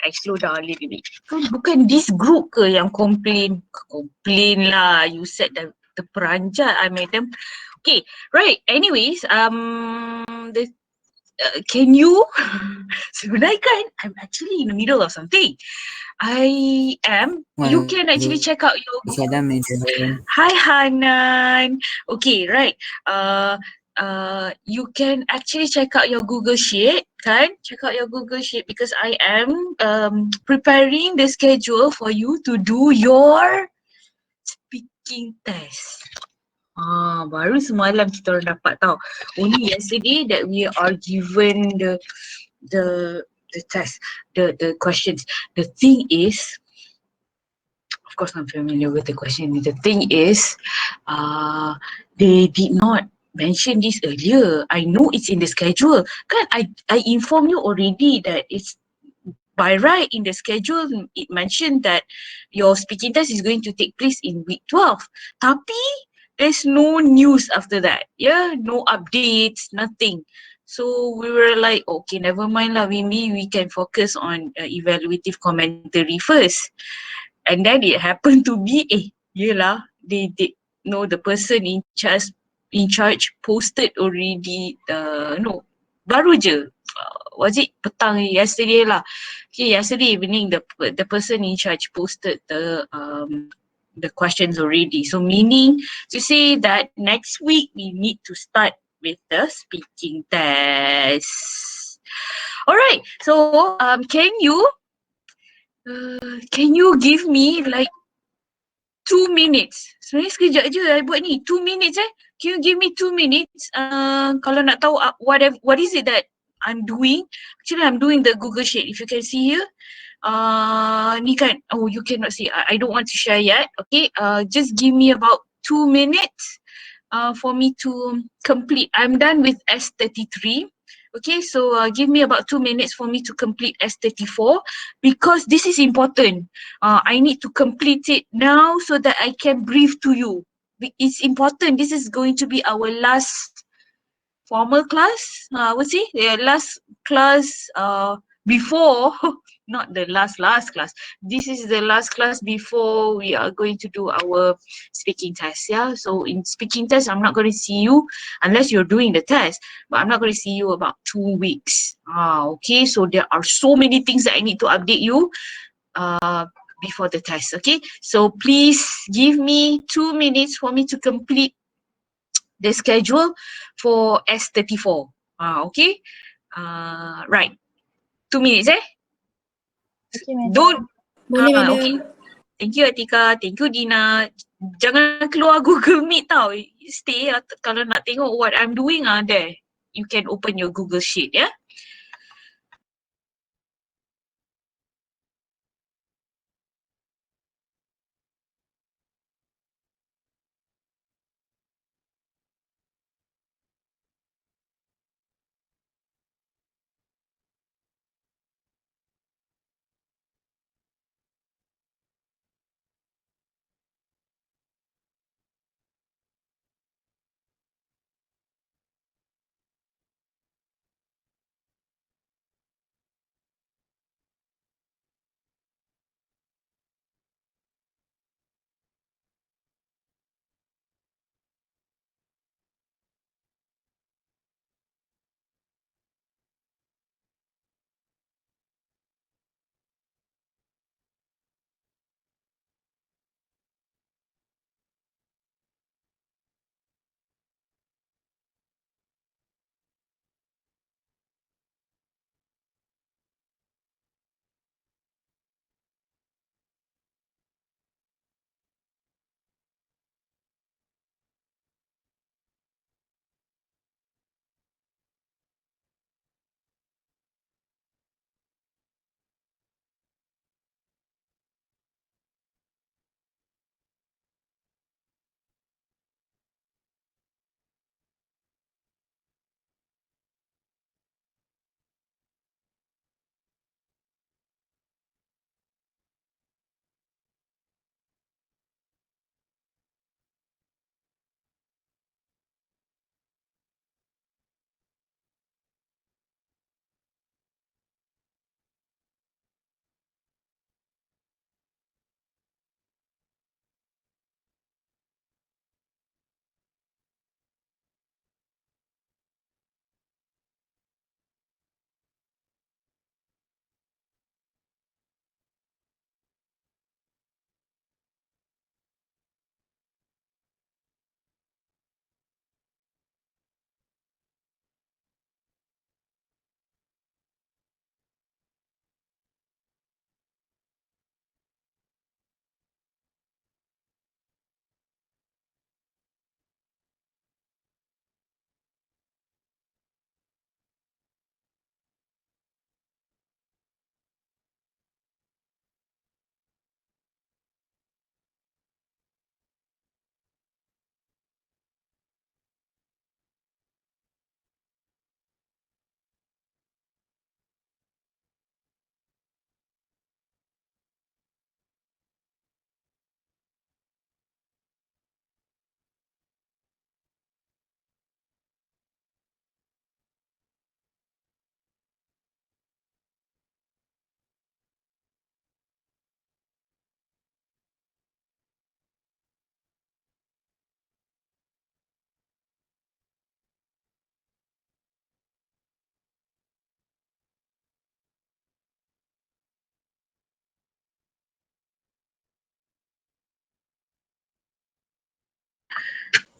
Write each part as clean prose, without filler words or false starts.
I slow down a little bit. So, bukan this group ke yang complain lah, you said the peranjat, madam. Okay, right. Anyways, can you sebenarnya kan I'm actually in the middle of something. You can actually check out your Hi Hanan. Okay, right. You can actually check out your Google Sheet, kan? Check out your Google Sheet because I am preparing the schedule for you to do your speaking test. Baru semalam kita orang dapat tahu. Only yesterday that we are given the test, the questions. The thing is, of course I'm familiar with the question. The thing is, they did not mention this earlier. I know it's in the schedule. Kan I informed you already that it's by right in the schedule. It mentioned that your speaking test is going to take place in week 12. Tapi there's no news after that. Yeah, no updates, nothing. So we were like, okay, never mind lah. Maybe we can focus on evaluative commentary first. And then it happened to be, yelah, they know the person in charge posted already. No, baru je. Was it petang yesterday lah? Okay, yesterday evening the person in charge posted the questions already. So meaning to say that next week we need to start with the speaking test. Alright, so can you give me like 2 minutes? Sebenarnya sekejap je I buat ni. 2 minutes Can you give me 2 minutes? Kalau nak tahu what is it that I'm doing? Actually I'm doing the Google Sheet. If you can see here. Ni kan, you cannot see. I don't want to share yet. Okay, just give me about 2 minutes for me to complete. I'm done with S33. Okay, so give me about 2 minutes for me to complete S34 because this is important. I need to complete it now so that I can brief to you. It's important. This is going to be our last formal class. I would say the last class before, not the last class. This is the last class before we are going to do our speaking test. Yeah. So in speaking test, I'm not going to see you unless you're doing the test. But I'm not going to see you about 2 weeks. Okay. So there are so many things that I need to update you before the test. Okay. So please give me 2 minutes for me to complete the schedule for S34. Okay. Right. 2 minutes Okay, madam. Don't. Boleh, madam. Okay. Thank you Atika. Thank you Dina. Jangan keluar Google Meet tau. Stay kalau nak tengok what I'm doing there. You can open your Google Sheet ya.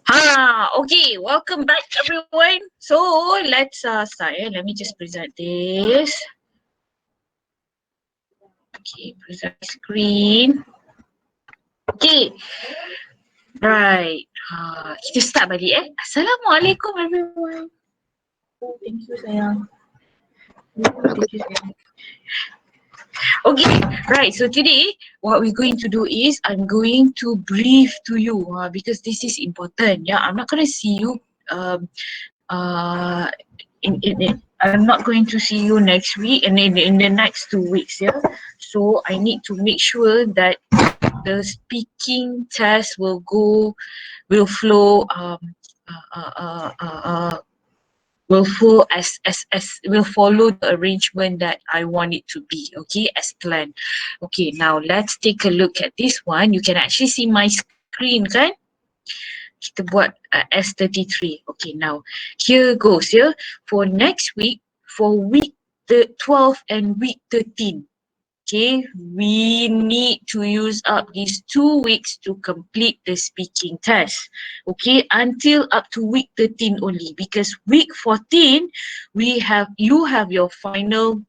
Okay, welcome back everyone. So let's start. Let me just present this. Okay, present screen. Okay, right. Kita start balik Assalamualaikum everyone. Oh, thank you, sayang. Thank you, sayang. Okay, right. So today, what we're going to do is I'm going to brief to you because this is important. Yeah, I'm not going to see you. Um, uh, I'm not going to see you next week and in the next 2 weeks. Yeah, so I need to make sure that the speaking test will flow. Uh, uh, uh, uh, will follow as will follow the arrangement that I want it to be, okay, as planned. Okay, now let's take a look at this one. You can actually see my screen, kan? Kita buat S33. Okay, now here goes, yeah. For next week, for week the 12 and week 13, okay, we need to use up these 2 weeks to complete the speaking test. Okay, until up to week 13 only, because week 14 you have your final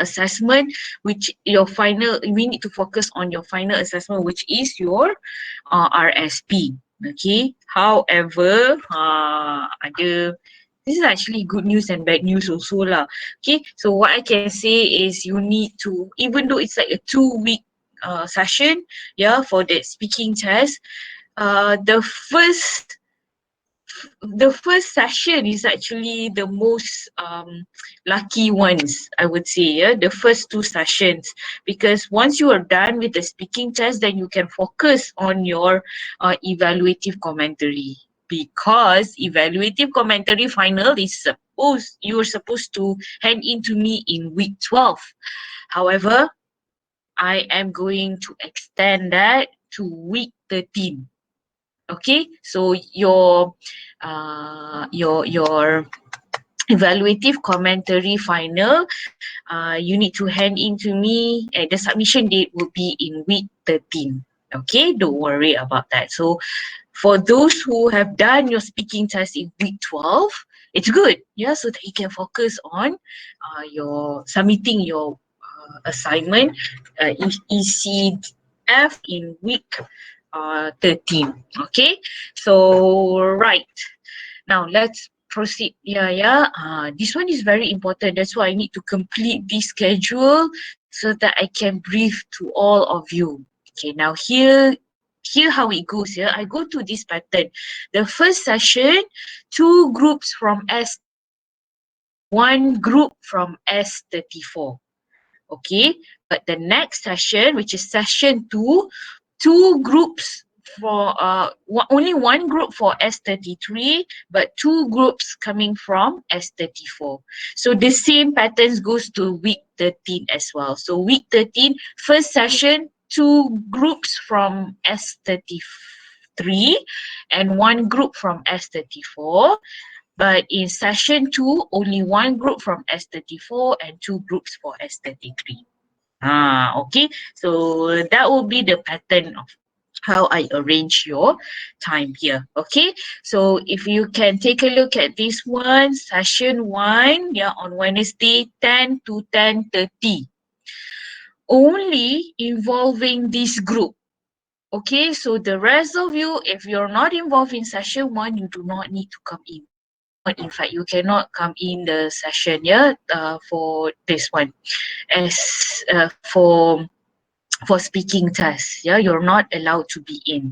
assessment, which we need to focus on your final assessment, which is your RSP. Okay, however, this is actually good news and bad news also lah. Okay, so what I can say is you need to, even though it's like a 2 week session, yeah, for that speaking test, the first session is actually the most lucky ones, I would say, yeah, the first 2 sessions, because once you are done with the speaking test, then you can focus on your evaluative commentary, because evaluative commentary final is you're supposed to hand in to me in week 12. However, I am going to extend that to week 13. Okay, so your evaluative commentary final, you need to hand in to me, and the submission date will be in week 13. Okay, don't worry about that. So for those who have done your speaking test in week 12, it's good, yeah, so that you can focus on your submitting your assignment, ECF in week 13. Okay, so right. Now let's proceed. Yeah. This one is very important. That's why I need to complete this schedule so that I can brief to all of you. Okay, now here how it goes. Here I go to this pattern. The first session, 2 groups from S33, 1 group from S34. Okay, but the next session, which is session 2, 2 groups for only 1 group for S33, but 2 groups coming from S34. So the same patterns goes to week 13 as well. So week 13, first session, 2 groups from S33 and 1 group from S34. But in session 2, only 1 group from S34 and 2 groups for S33. Okay. So that will be the pattern of how I arrange your time here. Okay. So if you can take a look at this one, session 1, yeah, on Wednesday, 10 to 10:30. Only involving this group. Okay, so the rest of you, if you're not involved in session 1, you do not need to come in. In fact, you cannot come in the session, yeah, for this one. As for speaking test, yeah, you're not allowed to be in.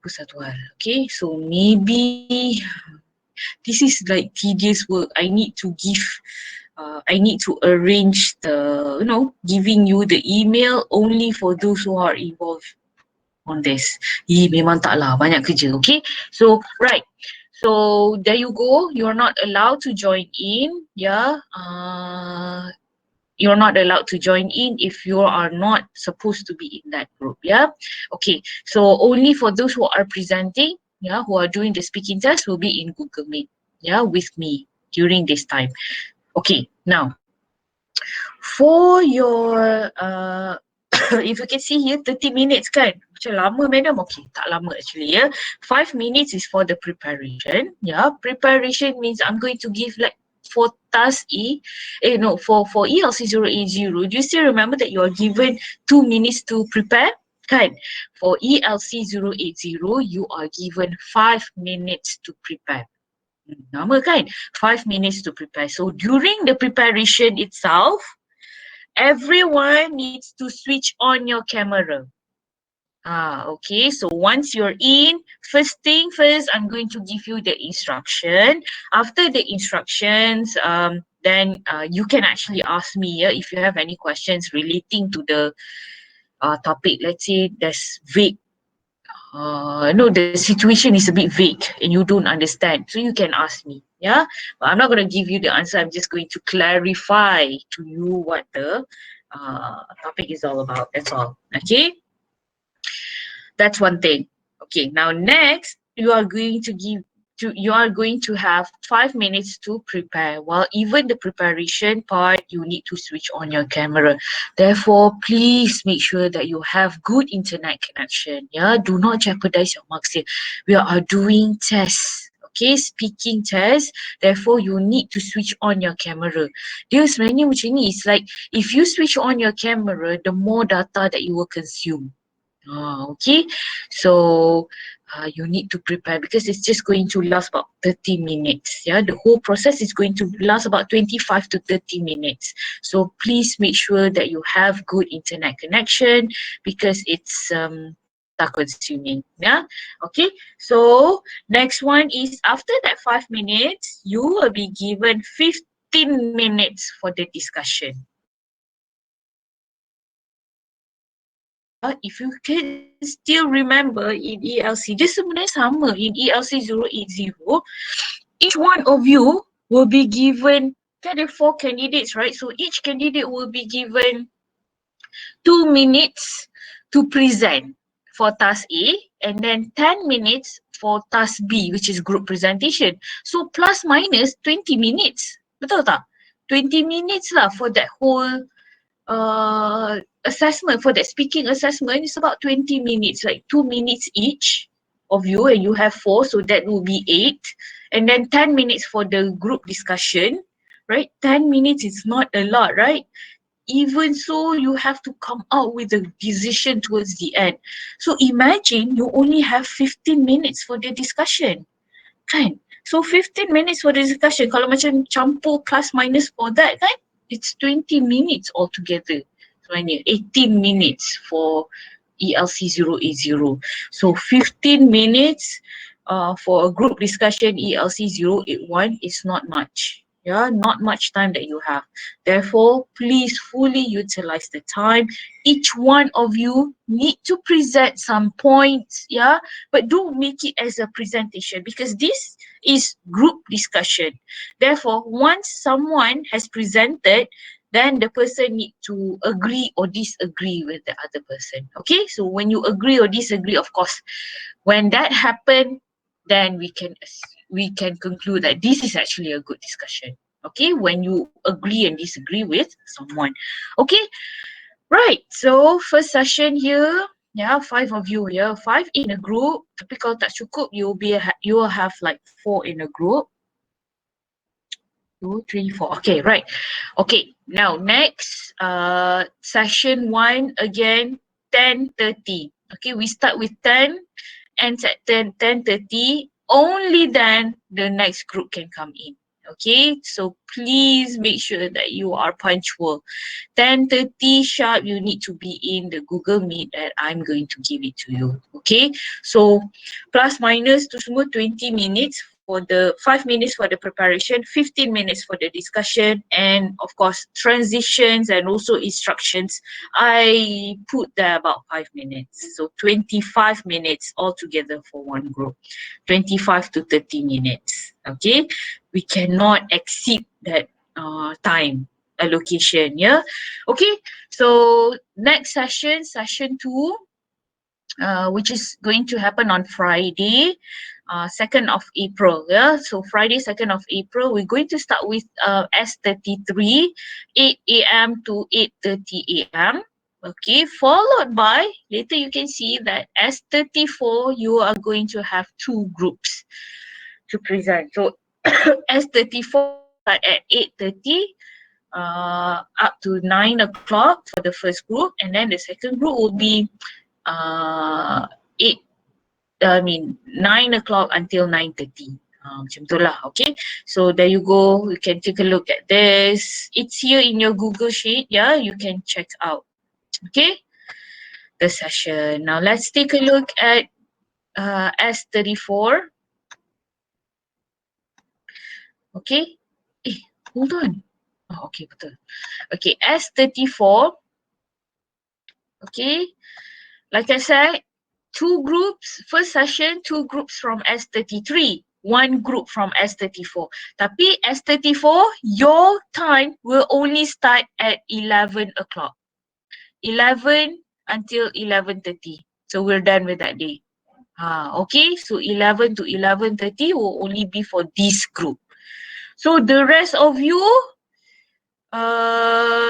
Itu satu hal. Okay, so maybe this is like tedious work. I need to arrange the, giving you the email only for those who are involved on this. Memang taklah, banyak kerja. Okay, so right. So there you go. You're not allowed to join in. Yeah. You're not allowed to join in if you are not supposed to be in that group. Yeah. Okay. So only for those who are presenting, yeah, who are doing the speaking test will be in Google Meet. Yeah, with me during this time. Okay. Now, for your if you can see here 30 minutes kan, macam lama madam. Okay, tak lama actually ya. 5 minutes is for the preparation. Yeah, preparation means I'm going to give like for task for ELC 080, do you still remember that you are given 2 minutes to prepare? Kan? For ELC 080, you are given 5 minutes to prepare. Nama kan? 5 minutes to prepare. So during the preparation itself, everyone needs to switch on your camera. Okay, so once you're in, first thing first, I'm going to give you the instruction. After the instructions, then you can actually ask me if you have any questions relating to the topic. Let's say there's vague, no, the situation is a bit vague and you don't understand. So you can ask me, yeah? But I'm not going to give you the answer. I'm just going to clarify to you what the topic is all about. That's all, okay? That's one thing. Okay, now next, you are going to have 5 minutes to prepare. While even the preparation part, you need to switch on your camera. Therefore, please make sure that you have good internet connection. Yeah, do not jeopardize your marks here. We are doing tests. Okay, speaking test. Therefore, you need to switch on your camera. Dia sebenarnya macam ni. It's like if you switch on your camera, the more data that you will consume. Okay, so you need to prepare because it's just going to last about 30 minutes. Yeah, the whole process is going to last about 25 to 30 minutes. So please make sure that you have good internet connection because it's data consuming. Yeah, okay. So next one is after that 5 minutes, you will be given 15 minutes for the discussion. If you can still remember in ELC, dia sebenarnya sama in ELC 080, each one of you will be given, there are 4 candidates, right? So each candidate will be given 2 minutes to present for task A and then 10 minutes for task B, which is group presentation. So plus minus 20 minutes. Betul tak? 20 minutes lah for that whole assessment, for that speaking assessment. Is about 20 minutes, like 2 minutes each of you, and you have 4, so that will be 8, and then 10 minutes for the group discussion, right? 10 minutes is not a lot, right? Even so, you have to come out with a decision towards the end. So imagine you only have 15 minutes for the discussion, kan? So 15 minutes for the discussion, kalau macam campur plus minus for that, kan? It's 20 minutes altogether. Sebenarnya 18 minutes for ELC 080. So 15 minutes for a group discussion ELC 081 is not much. Yeah, not much time that you have. Therefore, please fully utilize the time. Each one of you need to present some points, yeah, but don't make it as a presentation because this is group discussion. Therefore, once someone has presented, then the person need to agree or disagree with the other person. Okay, so when you agree or disagree, of course, when that happen, then we can conclude that this is actually a good discussion. Okay, when you agree and disagree with someone. Okay, right. So first session here, yeah, 5 of you here, 5 in a group. Tapi kalau tak cukup, you will have like 4 in a group. 2, 3, 4. Okay, right. Okay, now next, session 1 again, 10:30. Okay, we start with 10, ends at 10:30. Only then the next group can come in. Okay, so please make sure that you are punctual. 10:30 sharp, you need to be in the Google Meet and I'm going to give it to you. Okay, so plus minus tu semua 20 minutes for the 5 minutes for the preparation, 15 minutes for the discussion, and of course transitions and also instructions. I put there about 5 minutes. So 25 minutes altogether for one group. 25 to 30 minutes. Okay, we cannot exceed that time allocation. Yeah. Okay, so next session, session 2, which is going to happen on Friday, 2nd of April. Yeah, so Friday, 2nd of April, we're going to start with S33, 8 a.m. to 8:30 a.m. Okay, followed by, later you can see that S34, you are going to have two groups to present. So S34 will start at 8:30 up to 9 o'clock for the first group, and then the second group will be uh, 8 9 o'clock until 9:30. Macam tu lah, okay. So there you go. You can take a look at this. It's here in your Google Sheet. Yeah, you can check out. Okay, the session. Now let's take a look at S34. Okay. Hold on. Oh, okay, betul. Okay, S34. Okay, like I said, two groups, first session, two groups from S33, one group from S34. Tapi S34, your time will only start at 11 o'clock. 11 until 11:30. So we're done with that day. Okay, so 11 to 11:30 will only be for this group. So the rest of you,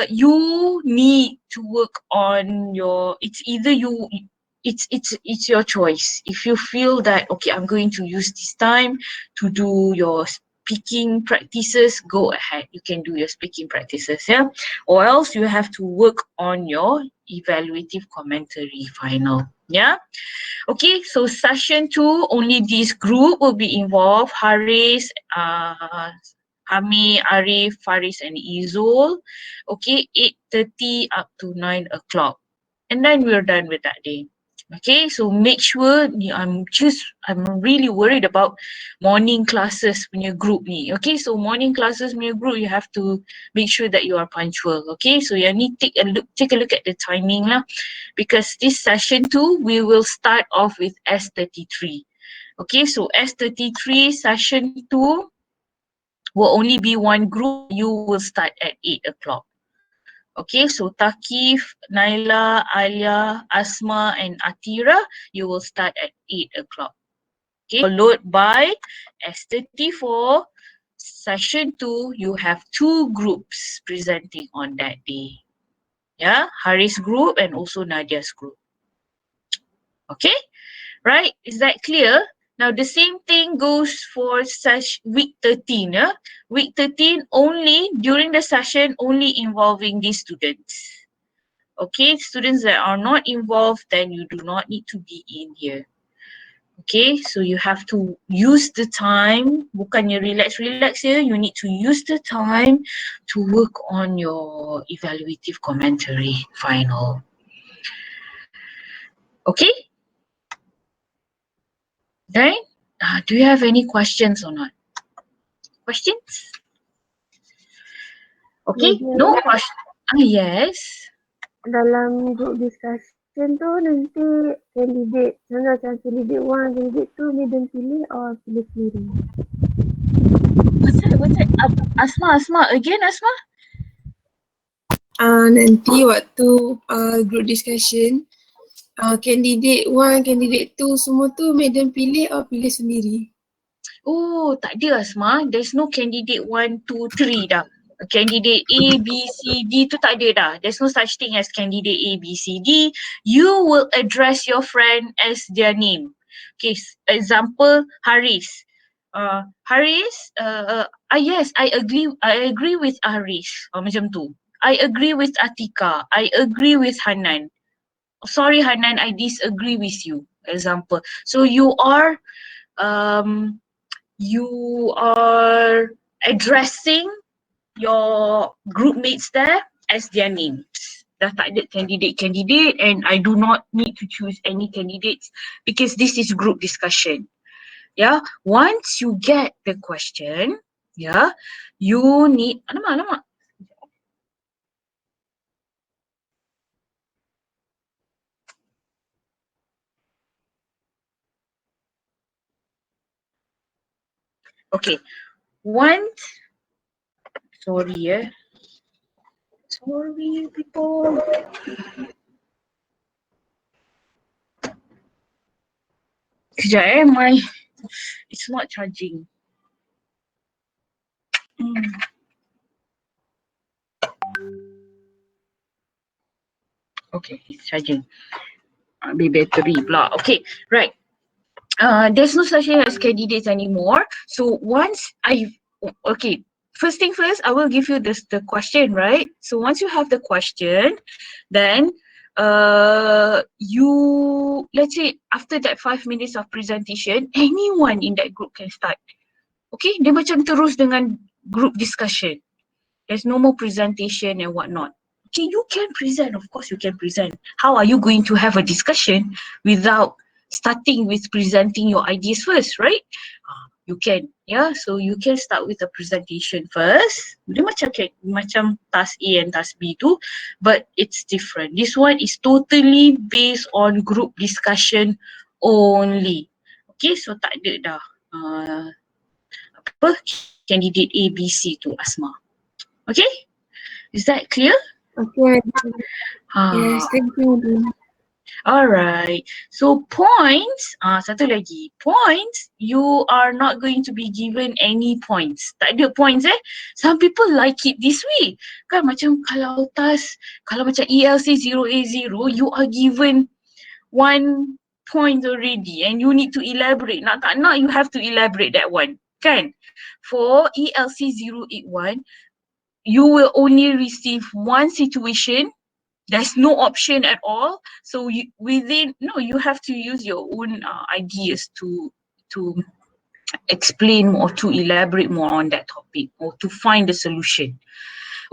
you need to work on your, it's either you, it's your choice. If you feel that, okay, I'm going to use this time to do your speaking practices, go ahead, you can do your speaking practices, yeah, or else you have to work on your evaluative commentary final, yeah. Okay, so session 2, only this group will be involved. Haris, Hami, Arif, Faris and Izul. Okay, 8:30 up to 9 o'clock. And then we're done with that day. Okay, so make sure, I'm really worried about morning classes punya group ni. Okay, so morning classes punya group, you have to make sure that you are punctual. Okay, so you need to take a look at the timing lah, because this session 2, we will start off with S33. Okay, so S33 session 2 will only be one group. You will start at 8 o'clock. Okay, so Takif, Naila, Alia, Asma and Atira, you will start at 8 o'clock. Okay, followed by S34, session 2, you have two groups presenting on that day. Yeah, Haris group and also Nadia's group. Okay, right? Is that clear? Now the same thing goes for week 13. Yeah? Week 13 only, during the session, only involving these students. Okay, students that are not involved, then you do not need to be in here. Okay, so you have to use the time, bukannya relax here, you need to use the time to work on your evaluative commentary final. Okay? Right? Do you have any questions or not? Questions? Okay, no question. Yes. Dalam group discussion tu nanti candidate, macam candidate 1, candidate 2 ni dan pilih or pilih sendiri? What's that? Asma, again Asma? Nanti waktu group discussion, candidate 1, candidate 2 semua tu madam pilih or pilih sendiri? Oh, tak ada Asma. There's no candidate 1, 2, 3 dah. Candidate A, B, C, D tu tak ada dah. There's no such thing as candidate A, B, C, D. You will address your friend as their name. Okay, example, Haris. Haris, yes, I agree with Haris. Macam tu. I agree with Atika. I agree with Hanan. Sorry Hanan, I disagree with you. Example. So you are addressing your group mates there as their names. Dah tak ada candidate and I do not need to choose any candidates because this is group discussion. Yeah, once you get the question, yeah, you need, alamak. Okay, sorry people. Kejap it's not charging. Okay, it's charging. Be battery pula. Okay, right. There's no such thing as candidates anymore. So okay, first thing first, I will give you the question, right? So once you have the question, then let's say after that 5 minutes of presentation, anyone in that group can start. Okay, dia macam terus dengan group discussion. There's no more presentation and whatnot. Okay, you can present, of course you can present. How are you going to have a discussion without starting with presenting your ideas first, right? You can, yeah. So you can start with the presentation first. Dia macam task A and task B tu, but it's different. This one is totally based on group discussion only. Okay, so tak ada dah candidate A, B, C tu Asma. Okay, is that clear? Okay. Yes, thank you. Alright, so points, satu lagi, points, you are not going to be given any points. Tak ada points Some people like it this way. Kan macam kalau macam ELC 0A0, you are given 1 point already and you need to elaborate. Nak tak nak, you have to elaborate that one. Kan? For ELC 081, you will only receive 1 situation. There's no option at all. So you have to use your own ideas to explain or to elaborate more on that topic or to find the solution.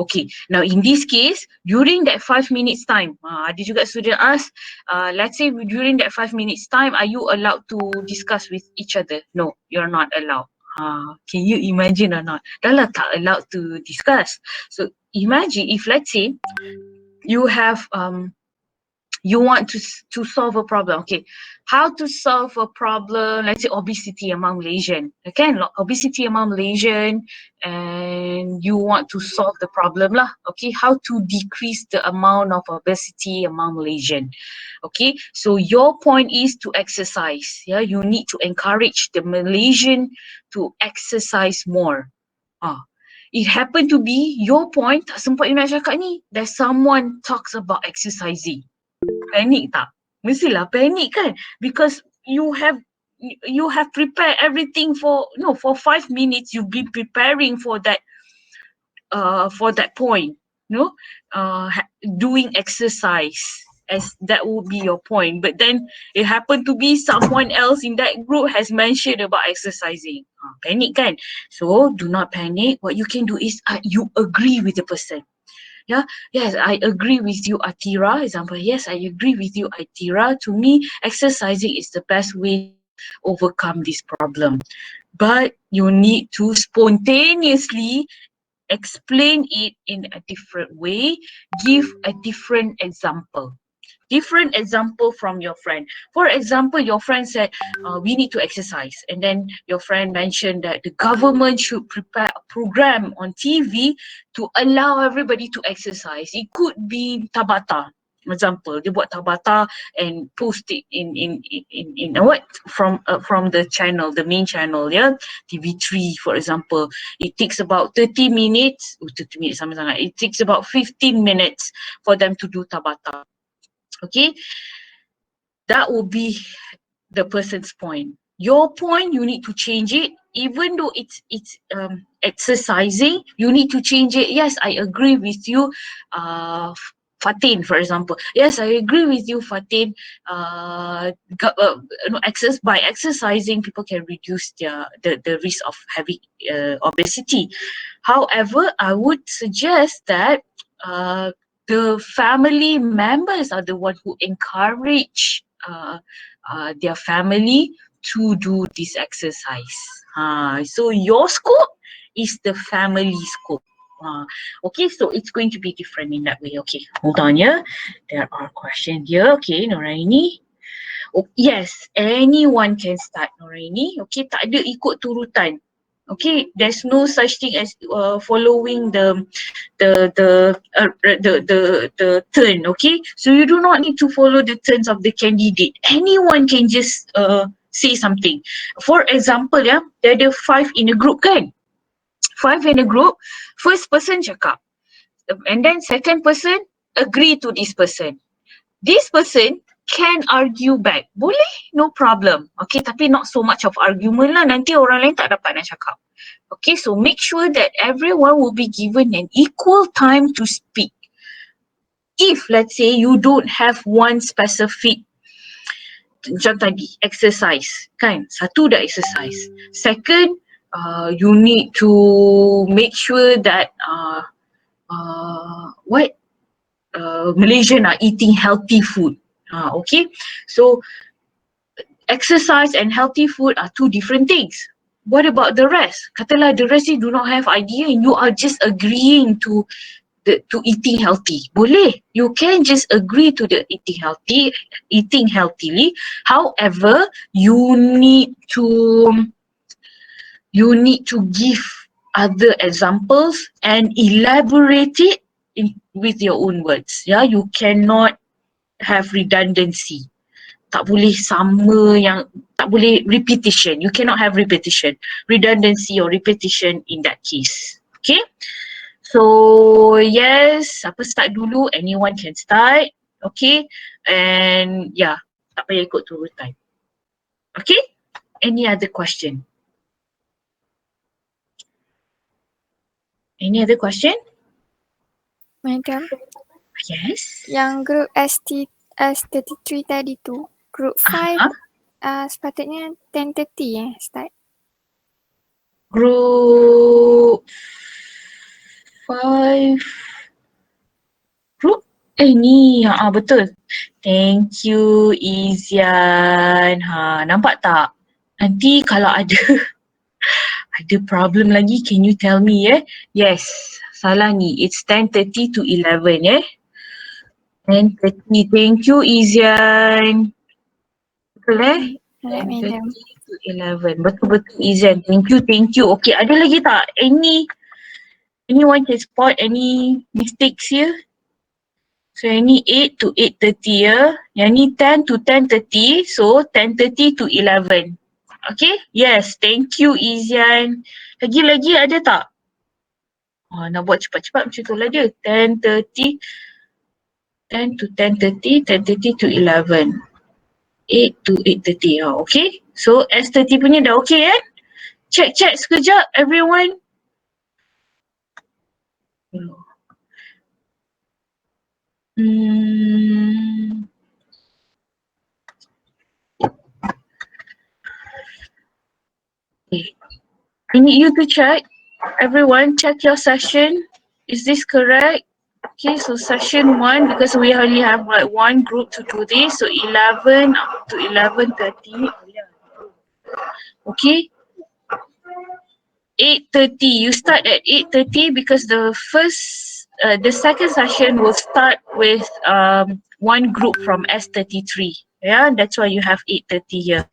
Okay, now in this case, during that 5 minutes time, ada juga student ask, let's say during that 5 minutes time, are you allowed to discuss with each other? No, you're not allowed. Can you imagine or not? Dah lah tak allowed to discuss. So imagine if let's say you have you want to solve a problem. Okay, how to solve a problem, let's say obesity among Malaysian. Okay, obesity among Malaysian, and you want to solve the problem lah. Okay, how to decrease the amount of obesity among Malaysian. Okay, so your point is to exercise. Yeah, you need to encourage the Malaysian to exercise more. It happened to be your point, tak sempat you nak cakap ni, that someone talks about exercising. Panic tak? Mestilah panic kan? Because you have prepared everything for 5 minutes you've been preparing for that point, doing exercise, as that would be your point. But then it happened to be someone else in that group has mentioned about exercising. Panic kan? So do not panic. What you can do is you agree with the person. Yeah, yes, I agree with you, Atira. Example, yes, I agree with you, Atira. To me, exercising is the best way to overcome this problem. But you need to spontaneously explain it in a different way, give a different example. Different example from your friend. For example, your friend said, we need to exercise. And then your friend mentioned that the government should prepare a program on TV to allow everybody to exercise. It could be Tabata. Example, dia buat Tabata and post it in what from the channel, the main channel, yeah, TV3 for example. It takes about 30 minutes. 30 minutes sama sangat. It takes about 15 minutes for them to do Tabata. Okay, that will be the person's point. Your point, you need to change it. Even though it's exercising, you need to change it. Yes, I agree with you, Fatin, for example. Yes, I agree with you, Fatin. By exercising, people can reduce the risk of having obesity. However, I would suggest that the family members are the one who encourage their family to do this exercise. So your scope is the family scope. Okay, so it's going to be different in that way. Okay, hold on, yeah. There are questions here. Okay, Noraini. Oh, yes, anyone can start, Noraini. Okay, tak ada ikut turutan. Okay, there's no such thing as following the turn. Okay, so you do not need to follow the turns of the candidate. Anyone can just say something. For example, there are 5 in a group kan? 5 in a group. First person cakap, and then second person agree to this person. this person can argue back. Boleh, no problem. Okay, tapi not so much of argument lah. Nanti orang lain tak dapat nak cakap. Okay, so make sure that everyone will be given an equal time to speak. If let's say you don't have one specific, macam tadi, exercise, kan? Satu dah exercise. Second, you need to make sure that Malaysian are eating healthy food. Okay, so exercise and healthy food are two different things. What about the rest? Katalah the rest do not have idea and you are just agreeing to eating healthy. Boleh. You can just agree to the eating healthily. However, you need to give other examples and elaborate it with your own words. Yeah, you cannot have redundancy. Tak boleh sama yang, tak boleh repetition. You cannot have redundancy or repetition in that case. Okay? So yes, siapa start dulu? Anyone can start. Okay? And yeah, tak payah ikut turun time. Okay? Any other question? Any other question? Madam, Yes. yang group S33 tadi tu, group 5 sepatutnya 10:30 start. Group 5. Group ni betul. Thank you Izian. Nampak tak? Nanti kalau ada problem lagi, can you tell me Yes, salah ni. It's 10:30 to 11 10:30. Thank you Izian. Betul Alright, 10:30 Madam. to 11. Betul-betul Izian. Thank you. Okay, ada lagi tak? Anyone can spot any mistakes here? So yang ni 8 to 8:30 Yang ni 10 to 10:30. So 10:30 to 11. Okay? Yes, thank you Izian. Lagi ada tak? Nak buat cepat-cepat macam tu lah dia. 10 to 10:30, 10:30 to 11. 8 to 8:30. Okay? So S30 punya dah okay Check sekejap everyone. Okay. I need you to check. Everyone, check your session. Is this correct? Okay, so session 1, because we only have like one group to do this, so 11 to 11:30. Okay. 8:30. You start at 8:30 because the second session will start with one group from S33. Yeah, that's why you have 8:30 here.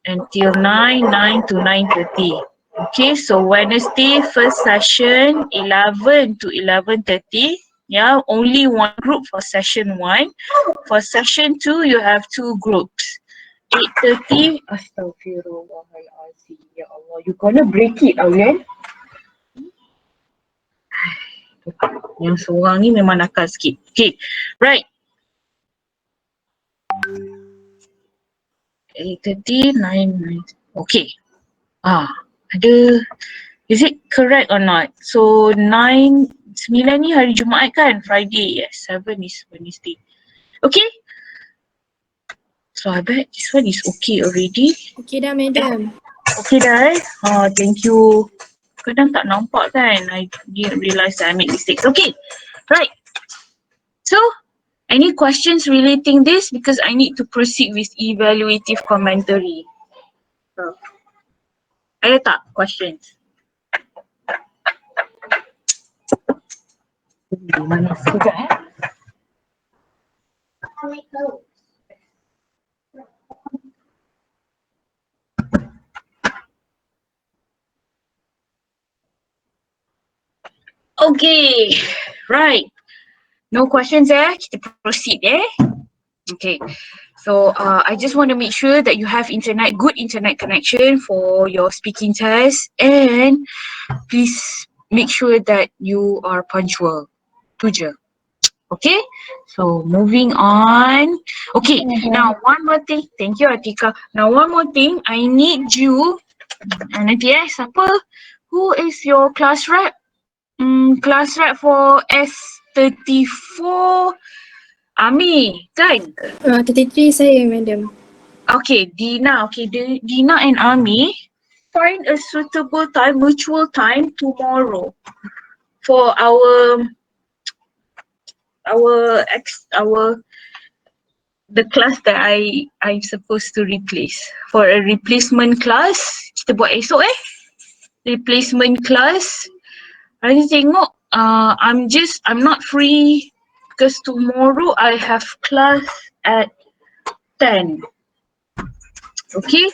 Until 9 to 9:30. Okay, so Wednesday first session 11 to 11:30. Yeah, only one group for session 1. For session 2, you have two groups. 8:30. Astaghfirullahalazim. Ya Allah, you gonna break it, Awian? Yang seorang ni memang nakal sikit. Okay, right. 8:30, 9. Okay. Ada. Is it correct or not? So 9 ni hari Jumaat kan? Friday. Yes, 7 is Wednesday. Okay. So I bet this one is okay already. Okay dah, Madam. Okay dah thank you. Kadang tak nampak kan? I didn't realise that I made mistakes. Okay. Right. So, any questions relating this? Because I need to proceed with evaluative commentary. So, ada tak questions? Mana sekejap Okay, right. No questions kita proceed Okay. So I just want to make sure that you have good internet connection for your speaking test, and please make sure that you are punctual. Tu je. Okay, so moving on. Okay, now one more thing. Thank you, Atika. Now one more thing. I need you. Nanti siapa? Who is your class rep? Class rep for S34 Ami, kan? 33 saya, madam. Okay, Dina. Okay, Dina and Ami, find a suitable time, mutual time tomorrow for the class that I'm supposed to replace. For a replacement class, kita buat esok replacement class. I tengok I'm not free because tomorrow I have class at 10. Okay,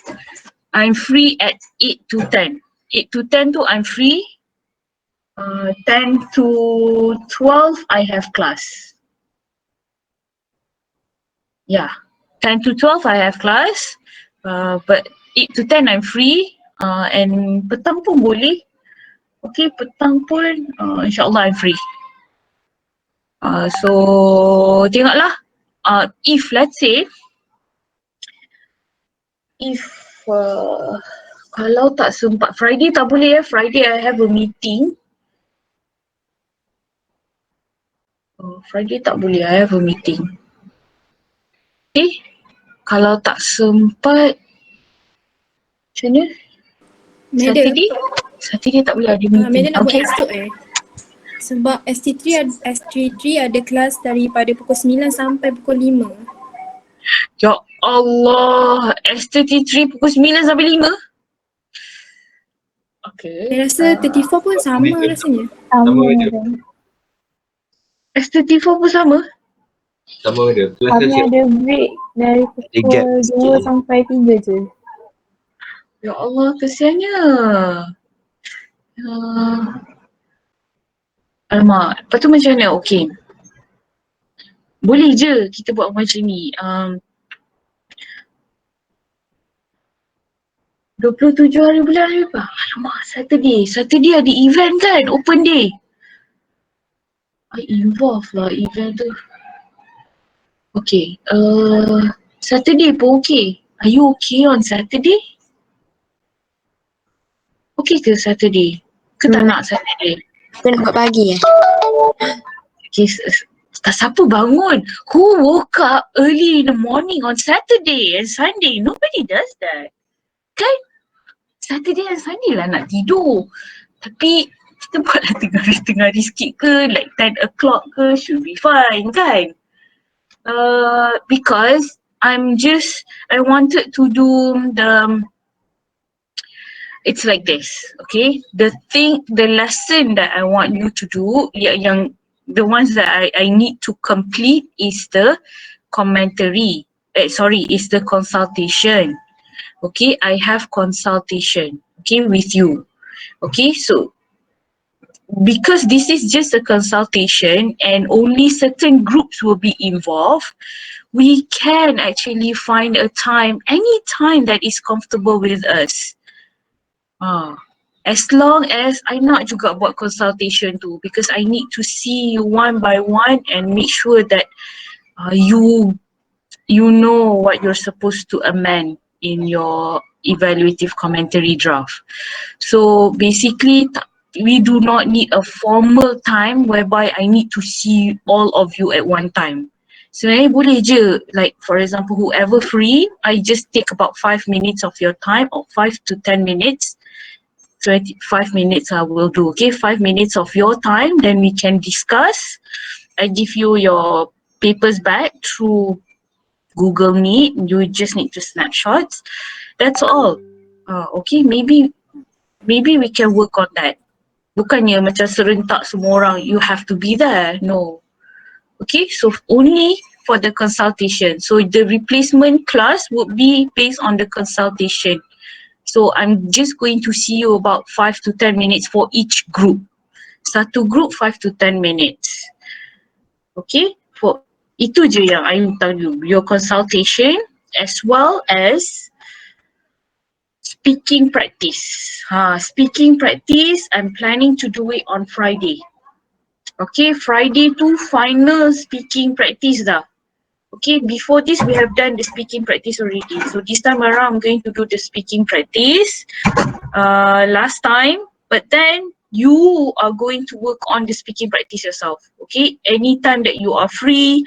I'm free at 8 to 10. 8 to 10 tu I'm free. 10 to 12 I have class. Yeah, 10 to 12 I have class. But 8 to 10 I'm free. And petang pun boleh. Okay, petang pun insyaAllah I'm free. So tengoklah. If let's say kalau tak sempat Friday tak boleh Friday I have a meeting. Friday tak boleh, I have a meeting. Okay, kalau tak sempat macam mana? Saturday tak boleh ada meeting. Madam nak buat esok sebab ST3 ada kelas daripada pukul 9 sampai pukul 5. Ya Allah, S33 pukul 9 sampai 5? Okay. Saya rasa 34 pun sama rasanya. Sama je. S34 pun sama? Sama je. Kami ada break dari pukul 2 sampai 3 je. Ya Allah, kesiannya. Alamak, lepas tu macam mana? Okay. Boleh je kita buat macam ni. 27 hari bulan lepas. Alamak, Saturday ada event kan? Open day. I involve lah event tu. Okay. Saturday pun okay. Are you okay on Saturday? Okay ke Saturday? Ke tak nak Saturday? Kita nak buat pagi Okay, tak siapa bangun. Who woke up early in the morning on Saturday and Sunday? Nobody does that. Kan? Saturday and Sunday lah nak tidur. Tapi kita buatlah tengah hari sikit ke, like 10 o'clock ke, should be fine kan? Because I wanted to do it's like this, okay? The lesson that I want you to do, the ones that I need to complete is the commentary. Is the consultation. Okay, I have consultation, okay, with you. Okay, so because this is just a consultation and only certain groups will be involved, we can actually find a time, any time that is comfortable with us. As long as I nak juga buat consultation tu, because I need to see you one by one and make sure that you know what you're supposed to amend in your evaluative commentary draft. So basically, we do not need a formal time whereby I need to see all of you at one time. Sebenarnya boleh je, like for example, whoever free, I just take about 5 minutes of your time, or 5 to 10 minutes. 5 minutes I will do, okay? 5 minutes of your time, then we can discuss. I give you your papers back through Google Meet. You just need to snapshots. That's all. Okay, maybe we can work on that. Bukannya macam serentak semua orang, you have to be there. No. Okay, so only for the consultation. So the replacement class would be based on the consultation. So I'm just going to see you about 5 to 10 minutes for each group. Satu group 5 to 10 minutes. Okay, for itu je yang I tell you, your consultation as well as speaking practice. Speaking practice, I'm planning to do it on Friday. Okay, Friday tu final speaking practice dah. Okay, before this we have done the speaking practice already. So this time around I'm going to do the speaking practice last time, but then you are going to work on the speaking practice yourself. Okay, anytime that you are free,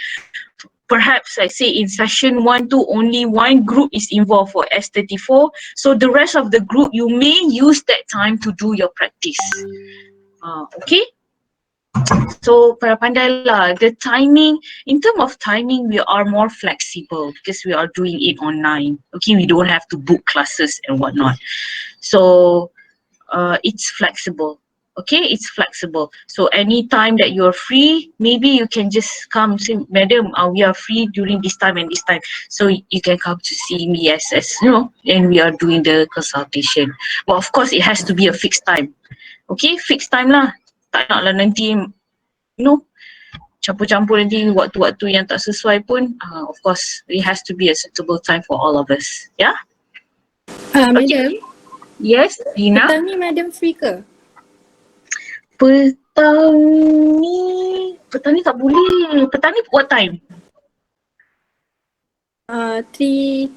perhaps I say in session 1 2 only one group is involved for S34. So the rest of the group you may use that time to do your practice. Okay. So pandai lah, the timing, in terms of timing, we are more flexible because we are doing it online. Okay, we don't have to book classes and whatnot. So it's flexible. Okay, it's flexible. So anytime that you're free, maybe you can just come say, Madam, we are free during this time and this time. So you can come to see me as and we are doing the consultation. But of course, it has to be a fixed time. Okay, fixed time lah. Tak nak lah nanti campur-campur nanti waktu-waktu yang tak sesuai pun, of course it has to be a suitable time for all of us. Yeah. Madam, Yes, Dina. petang ni Madam free ke? Petang ni tak boleh. Petang ni what time? 3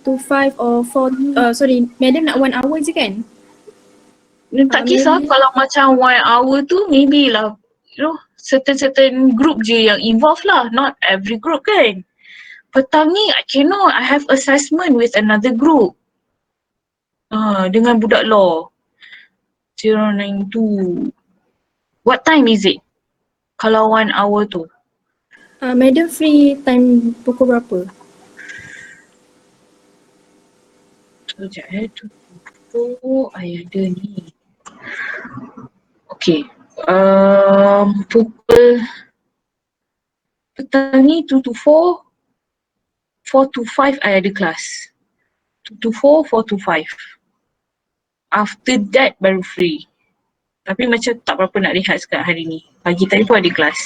to 5 or 4, sorry, Madam nak 1 hour je kan? Tak kisah maybe. kalau macam 1 hour tu maybe lah, certain group je yang involved lah, not every group kan. Petang ni I cannot, I have assessment with another group. Dengan budak law. 092. What time is it? Kalau 1 hour tu? Madam free time pukul berapa? Sekejap I ada ni. Okay. Pukul petang ni 2 to 4, 4 to 5 I ada kelas. 2 to 4, 4 to 5. After that baru free. Tapi macam tak berapa nak rehat sekarang hari ni. Pagi tadi pun ada kelas.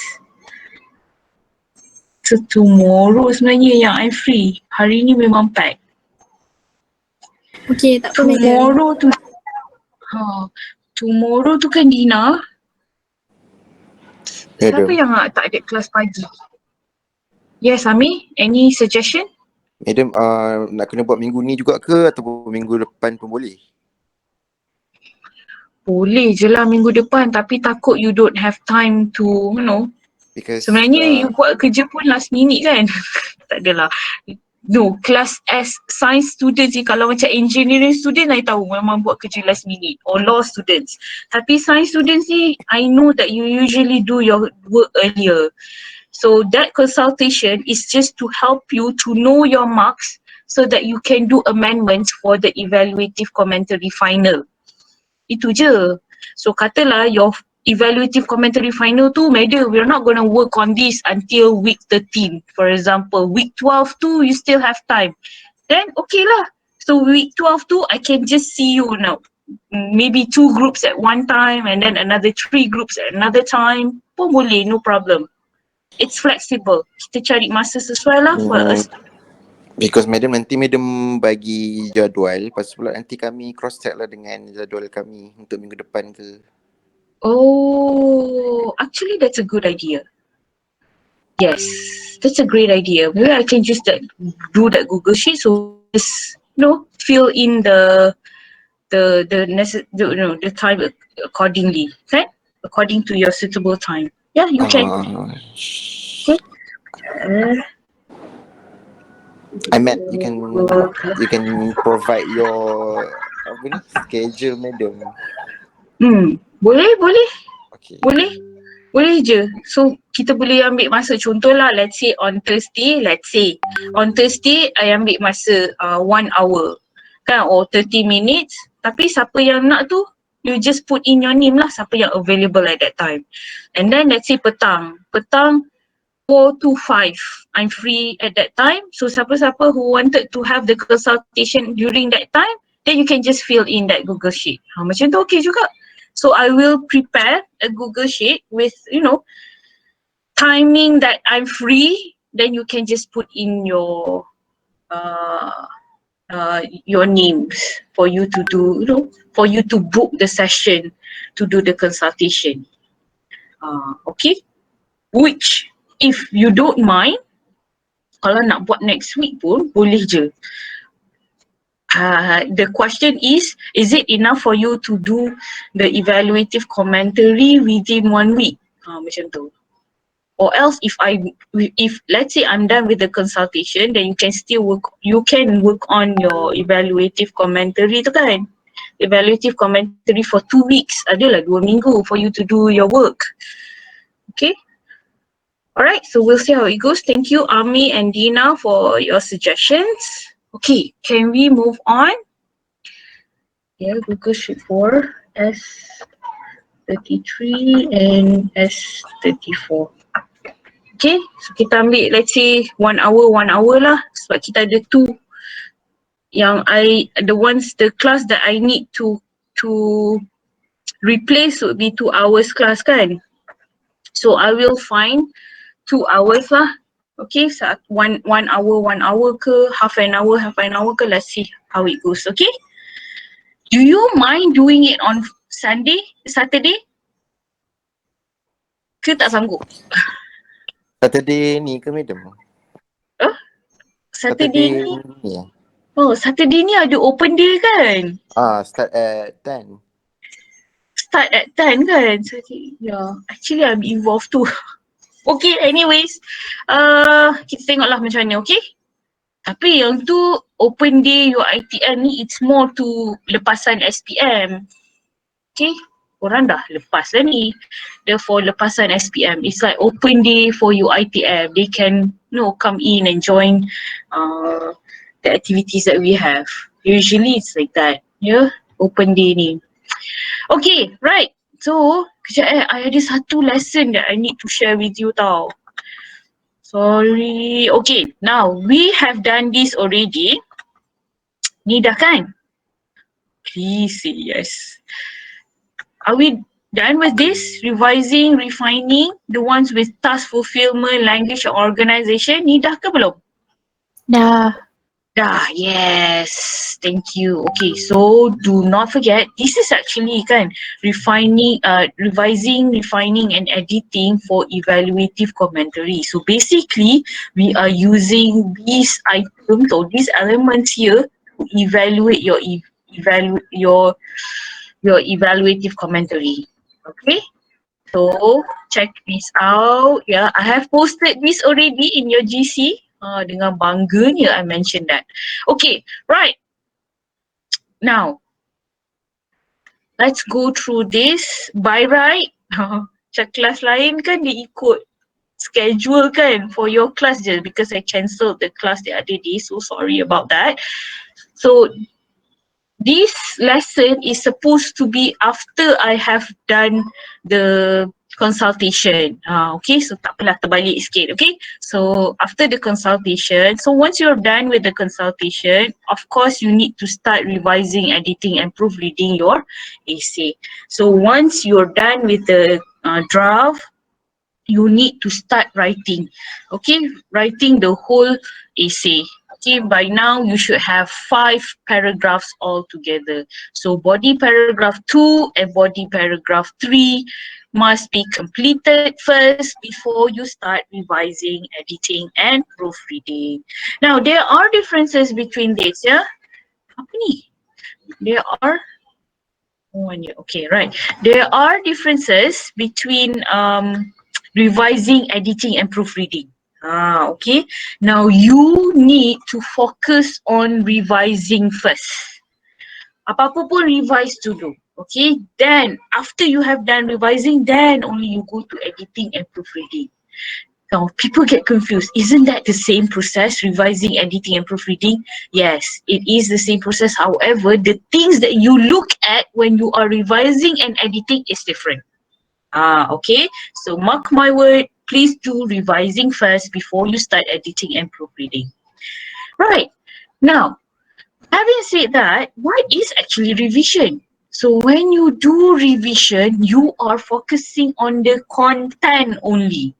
So tomorrow sebenarnya yang I free. Hari ni memang pack. Okay, tak apa Madam. Tomorrow tu kan Dina. Siapa Madam, yang tak ada kelas pagi? Yes, Ami, any suggestion? Madam, nak kena buat minggu ni juga ke ataupun minggu depan pun boleh? Boleh je lah minggu depan, tapi takut you don't have time to, Because sebenarnya you buat kerja pun last minute kan? Tak adalah. No, kelas S science students ni, kalau macam engineering student I tahu memang buat kerja last minute, or law students. Tapi science students ni, I know that you usually do your work earlier. So that consultation is just to help you to know your marks so that you can do amendments for the evaluative commentary final. Itu je. So katalah your evaluative commentary final tu, Madam, we're not going to work on this until week 13. For example, week 12 tu you still have time. Then okay lah. So week 12 tu I can just see you now. Maybe 2 groups at one time and then another 3 groups at another time. Pun boleh, no problem. It's flexible. Kita cari masa sesuai lah for us. Because Madam, nanti Madam bagi jadual, lepas pula nanti kami cross check lah dengan jadual kami untuk minggu depan ke. Oh, actually that's a good idea. Yes, that's a great idea. Maybe I can just do that Google Sheet, so just fill in the time accordingly, okay? According to your suitable time. Yeah, you can. Okay. I meant you can provide your schedule, Madam. Boleh. Okay. Boleh je. So kita boleh ambil masa, contohlah let's say on Thursday I ambil masa 1 hour kan, or 30 minutes. Tapi siapa yang nak tu, you just put in your name lah, siapa yang available at that time. And then let's say petang 4 to 5 I'm free at that time. So siapa-siapa who wanted to have the consultation during that time, then you can just fill in that Google Sheet. Macam tu okay juga. So I will prepare a Google Sheet with timing that I'm free. Then you can just put in your names for you to do, for you to book the session to do the consultation. Okay. which if you don't mind, kalau nak buat next week pun boleh je. The question is it enough for you to do the evaluative commentary within 1 week? Macam tu. Or else if let's say I'm done with the consultation, then you can work on your evaluative commentary tu kan. Evaluative commentary for 2 weeks, adalah 2 minggu for you to do your work. Okay. Alright, so we'll see how it goes. Thank you Ami and Dina for your suggestions. Okay, can we move on? Yeah, Google Sheet 4, S33 and S34. Okay, so kita ambil let's say 1 hour lah, sebab kita ada 2 yang the class that I need to replace would be 2 hours class kan. So I will find 2 hours lah. Okay, so 1 hour ke, half an hour ke, let's see how it goes. Okay, do you mind doing it on Saturday? Ke tak sanggup? Saturday ni ke madam? Saturday ni? Ni ya. Oh, Saturday ni ada open day kan? Start at 10. Start at 10 kan? So, yeah, actually I'm involved too. Okay, anyways, kita tengoklah macam mana, okay? Tapi yang tu open day your ITM ni, it's more to lepasan SPM. Okay, korang dah lepas lah ni. Therefore lepasan SPM, it's like open day for your ITM. They can come in and join the activities that we have. Usually it's like that, yeah, open day ni. Okay, right. So, kejap I ada satu lesson that I need to share with you tau. Sorry. Okay, now we have done this already. Ni dah kan? Please say yes. Are we done with this? Revising, refining, the ones with task fulfillment, language and organization. Ni dah ke belum? Dah. Dah, yes. Thank you. Okay, so do not forget, this is actually kan revising, refining and editing for evaluative commentary. So basically, we are using these items or these elements here to evaluate your evaluative commentary. Okay, so check this out. Yeah, I have posted this already in your GC. Dengan bangganya I mentioned that. Okay, right. Now, let's go through this by right. Macam kelas lain kan dia ikut schedule kan for your class je, because I cancelled the class the other day, so sorry about that. So this lesson is supposed to be after I have done the consultation. Okay, so tak apalah, terbalik sikit. Okay, so after the consultation, so once you're done with the consultation, of course you need to start revising, editing and proofreading your essay. So once you're done with the draft, you need to start writing. Okay, writing the whole essay. Okay, by now you should have 5 paragraphs all together. So body paragraph 2 and body paragraph 3 must be completed first before you start revising, editing and proofreading. Now there are differences between this, yeah? Apa ni? There are okay, right. There are differences between revising, editing and proofreading. Okay. Now you need to focus on revising first. Apa-apa pun revise dulu. Okay. Then after you have done revising, then only you go to editing and proofreading. Now people get confused. Isn't that the same process, revising, editing and proofreading? Yes, it is the same process. However, the things that you look at when you are revising and editing is different. Okay. So mark my word, please do revising first before you start editing and proofreading. Right. Now, having said that, what is actually revision? So when you do revision, you are focusing on the content only.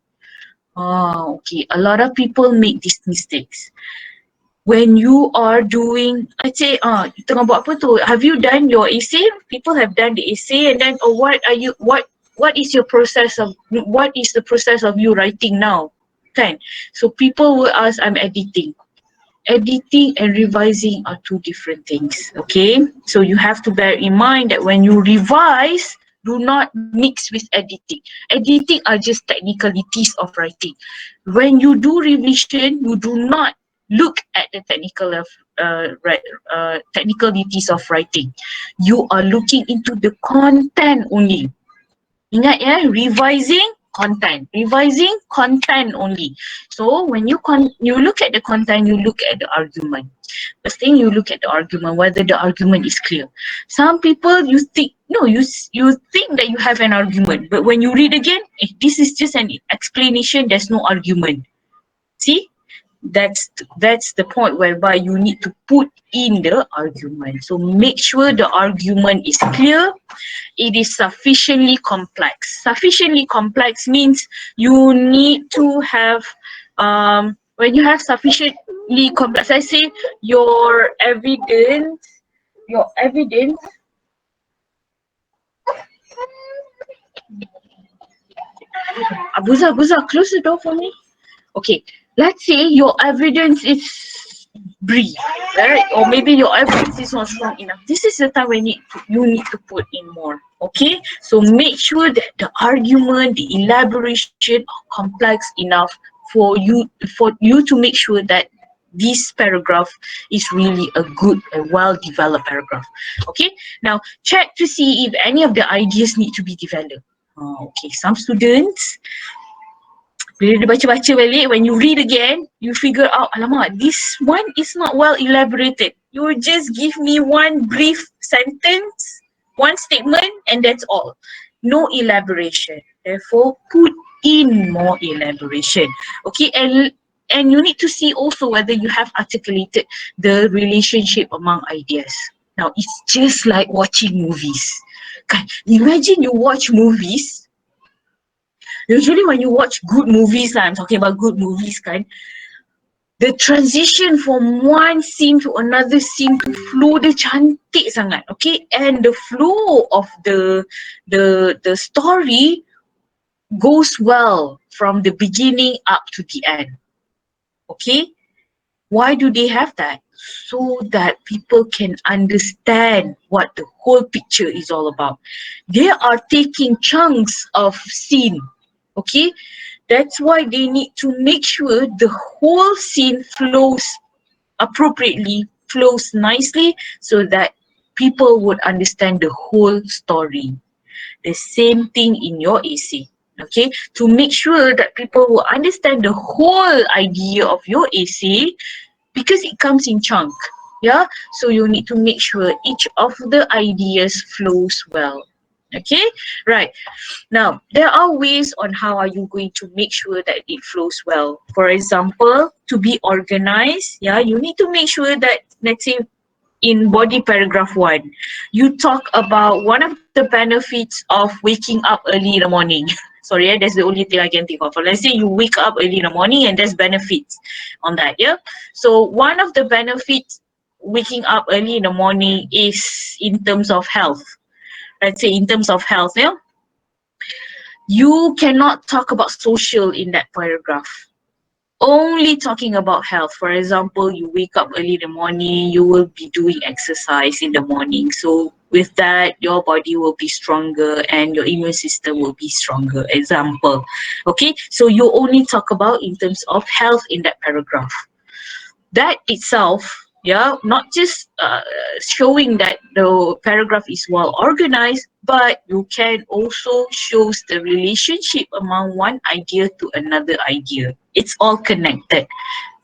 Okay. A lot of people make these mistakes. When you are doing, let's say, tengah buat apa tu? Have you done your essay? People have done the essay and then, what what is the process of you writing now? Kan? So people will ask, I'm editing. Editing and revising are two different things, okay? So you have to bear in mind that when you revise, do not mix with editing. Editing are just technicalities of writing. When you do revision, you do not look at the technicalities of writing. You are looking into the content only. Ingat ya, revising content only. So when you look at the content, you look at the argument. First thing, you look at the argument, whether the argument is clear. Some people you think that you have an argument, but when you read again, this is just an explanation, there's no argument. See? That's the point whereby you need to put in the argument. So make sure the argument is clear, it is sufficiently complex. Sufficiently complex means you need to have when you have sufficiently complex, I say your evidence Abuza, close the door for me. Okay, let's say your evidence is brief, right? Or maybe your evidence is not strong enough. This is the time when you need to put in more. Okay, so make sure that the argument, the elaboration are complex enough for you to make sure that this paragraph is really a good and well-developed paragraph. Okay, now check to see if any of the ideas need to be developed. Okay, some students, bila dia baca-baca balik, when you read again, you figure out, alamak, this one is not well elaborated. You just give me one brief sentence, one statement, and that's all. No elaboration. Therefore, put in more elaboration. Okay, and you need to see also whether you have articulated the relationship among ideas. Now, it's just like watching movies. Imagine you watch movies. Usually when you watch good movies, I'm talking about good movies, kan, the transition from one scene to another scene to flow dia cantik sangat, okay? And the flow of the story goes well from the beginning up to the end, okay? Why do they have that? So that people can understand what the whole picture is all about. They are taking chunks of scene, okay? That's why they need to make sure the whole scene flows appropriately, flows nicely, so that people would understand the whole story. The same thing in your AC, okay? To make sure that people will understand the whole idea of your AC, because it comes in chunk, yeah? So you need to make sure each of the ideas flows well. Okay, right. Now, there are ways on how are you going to make sure that it flows well. For example, to be organized, yeah, you need to make sure that, let's say, in body paragraph 1, you talk about one of the benefits of waking up early in the morning. Sorry, that's the only thing I can think of. Let's say you wake up early in the morning and there's benefits on that, yeah? So one of the benefits waking up early in the morning is in terms of health. Let's say in terms of health, yeah? You cannot talk about social in that paragraph. Only talking about health. For example, you wake up early in the morning, you will be doing exercise in the morning. So with that, your body will be stronger and your immune system will be stronger. Example. Okay, so you only talk about in terms of health in that paragraph. That itself, yeah, not just showing that the paragraph is well organized, but you can also shows the relationship among one idea to another idea. It's all connected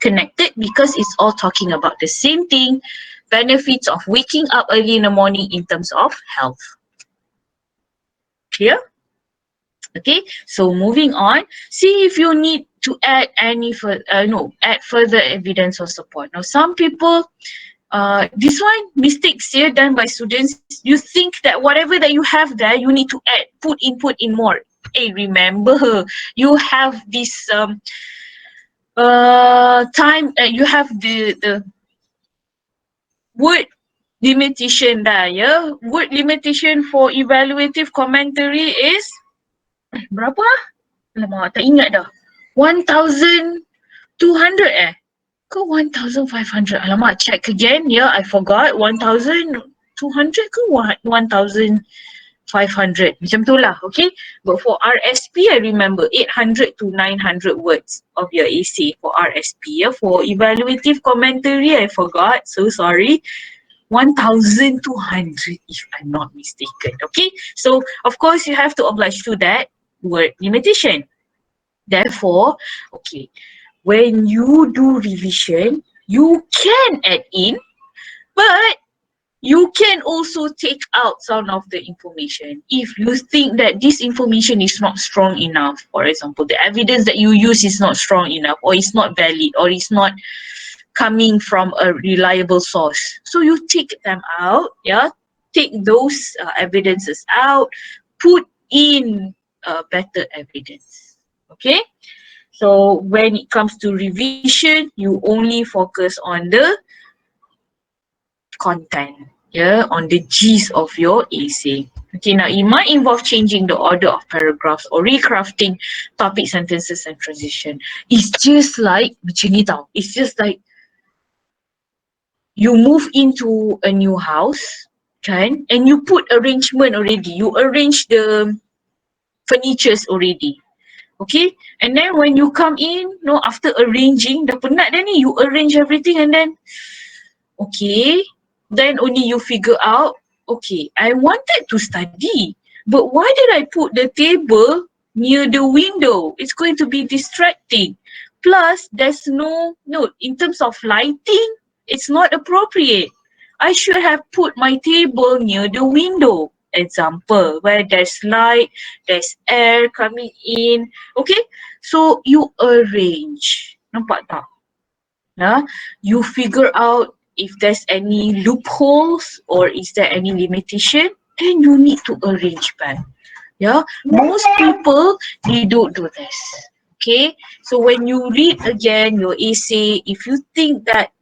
because it's all talking about the same thing, benefits of waking up early in the morning in terms of health. Clear? Okay, so moving on, see if you need to add any add further evidence or support. Now, some people, this one mistakes here done by students. You think that whatever that you have there, you need to add, put in more. Hey, remember, you have this time. You have the word limitation there. Yeah, word limitation for evaluative commentary is Berapa? Alamak, tak ingat dah. 1,200 ke 1,500? Alamak, check again. Yeah, I forgot. 1,200 ke 1,500? Macam tu lah, okay? But for RSP, I remember 800 to 900 words of your essay for RSP. Yeah? For evaluative commentary, I forgot. So sorry. 1,200 if I'm not mistaken. Okay, so of course you have to oblige to that word limitation. Therefore, okay, when you do revision, you can add in, but you can also take out some of the information. If you think that this information is not strong enough, for example, the evidence that you use is not strong enough, or is not valid, or is not coming from a reliable source. So you take them out, yeah, take those evidences out, put in better evidence, okay? So when it comes to revision, you only focus on the content, yeah, on the gist of your essay. Okay, now it might involve changing the order of paragraphs or recrafting topic, sentences and transition. It's just like macam ni tau. It's just like you move into a new house, kan? And you put arrangement already. You arrange the furnitures already. Okay? And then when you come in, no, after arranging, dah penat dah ni, you arrange everything and then, okay, then only you figure out, okay, I wanted to study, but why did I put the table near the window? It's going to be distracting. Plus, there's no, in terms of lighting, it's not appropriate. I should have put my table near the window. Example, where there's light, there's air coming in. Okay, so you arrange. Nampak tak? Yeah? You figure out if there's any loopholes or is there any limitation, then you need to arrange back. Yeah, most people, they don't do this. Okay, so when you read again your essay, if you think that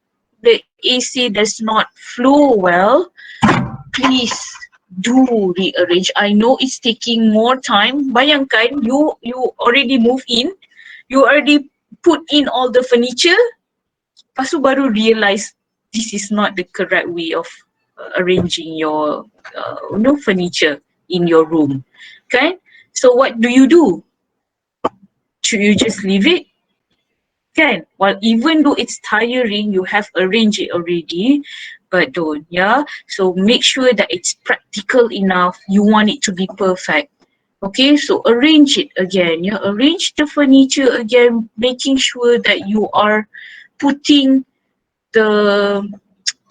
the essay does not flow well, please do rearrange. I know it's taking more time. Bayangkan you already move in, you already put in all the furniture, lepas tu baru realise this is not the correct way of arranging your furniture in your room. Okay? So what do? Should you just leave it? Kan? Well, even though it's tiring, you have arranged it already, but don't, yeah? So make sure that it's practical enough. You want it to be perfect. Okay, so arrange it again, yeah? Arrange the furniture again, making sure that you are putting the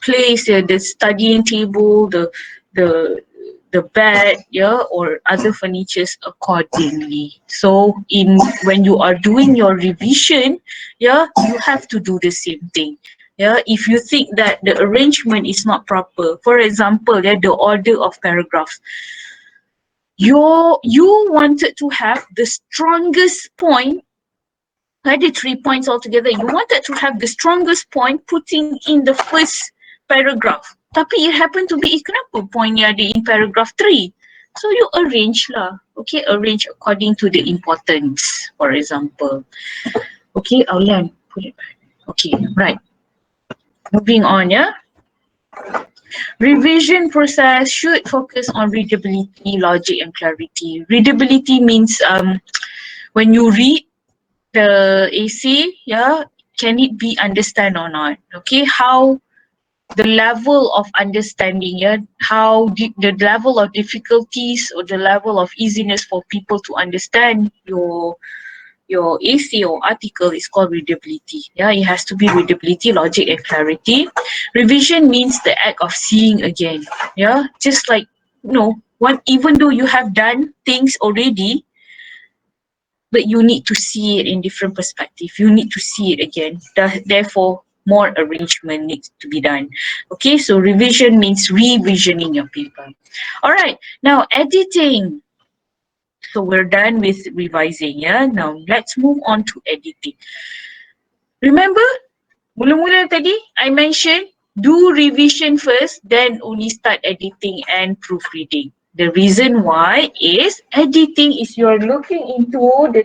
place, the studying table, the bed, yeah, or other furnitures accordingly. So when you are doing your revision, yeah, you have to do the same thing. Yeah, if you think that the arrangement is not proper, for example, yeah, the order of paragraphs, you wanted to have the strongest point. I did 3 points altogether. You wanted to have the strongest point putting in the first paragraph. Tapi it happened to be, kenapa pointnya ada in paragraph 3? So you arrange lah. Okay, arrange according to the importance, for example. Okay, Aulian, put it back. Okay, right. Moving on, yeah. Revision process should focus on readability, logic and clarity. Readability means when you read the essay, yeah, can it be understand or not? Okay, how the level of understanding, yeah, how the level of difficulties or the level of easiness for people to understand your essay or article is called readability. Yeah, it has to be readability, logic and clarity. Revision means the act of seeing again. Yeah, just like, even though you have done things already, but you need to see it in different perspective. You need to see it again. Therefore, more arrangement needs to be done. Okay, so revision means revisioning your paper. All right, now editing. So we're done with revising, yeah? Now let's move on to editing. Remember, mula-mula tadi I mentioned do revision first, then only start editing and proofreading. The reason why is editing is you're looking into the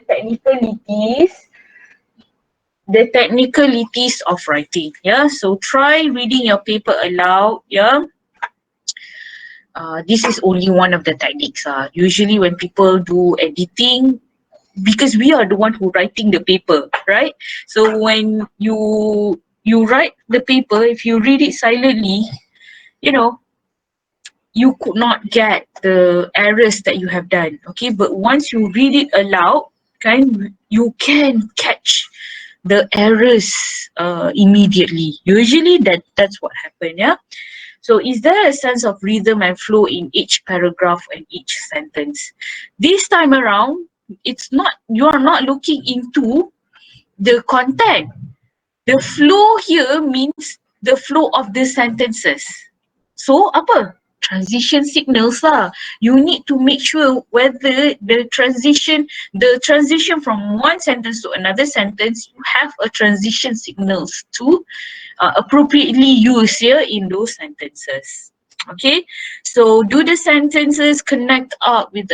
technicalities of writing. Yeah, so try reading your paper aloud. Yeah, this is only one of the techniques. Usually when people do editing, because we are the one who writing the paper, right? So when you write the paper, if you read it silently, you know, you could not get the errors that you have done. Okay, but once you read it aloud, you can catch the errors immediately. Usually that's what happened. Yeah. So is there a sense of rhythm and flow in each paragraph and each sentence? This time around, you are not looking into the content. The flow here means the flow of the sentences. So apa? Transition signals lah. You need to make sure whether the transition from one sentence to another sentence, you have a transition signals to appropriately use here in those sentences. Okay, so do the sentences connect up with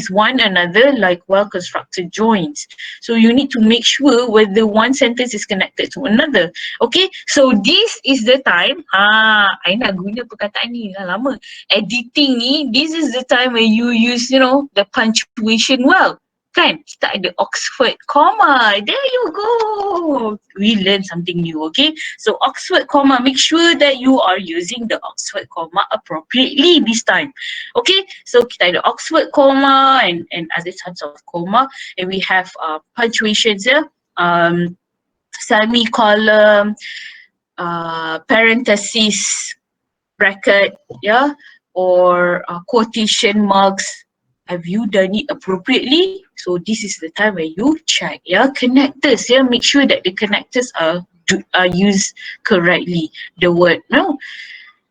one another like well constructed joints? So you need to make sure whether one sentence is connected to another. Okay, so this is the time, I nak guna perkataan ni dah lama, editing ni, this is the time when you use, you know, the punctuation well. Kan, kita ada Oxford comma. There you go. We learn something new, okay? So Oxford comma, make sure that you are using the Oxford comma appropriately this time. Okay, so kita ada Oxford comma and other types of comma, and we have punctuations here, semicolon, parenthesis, bracket, yeah, or quotation marks. Have you done it appropriately? So this is the time where you check, yeah, connectors, yeah, make sure that the connectors are used correctly. The word, no,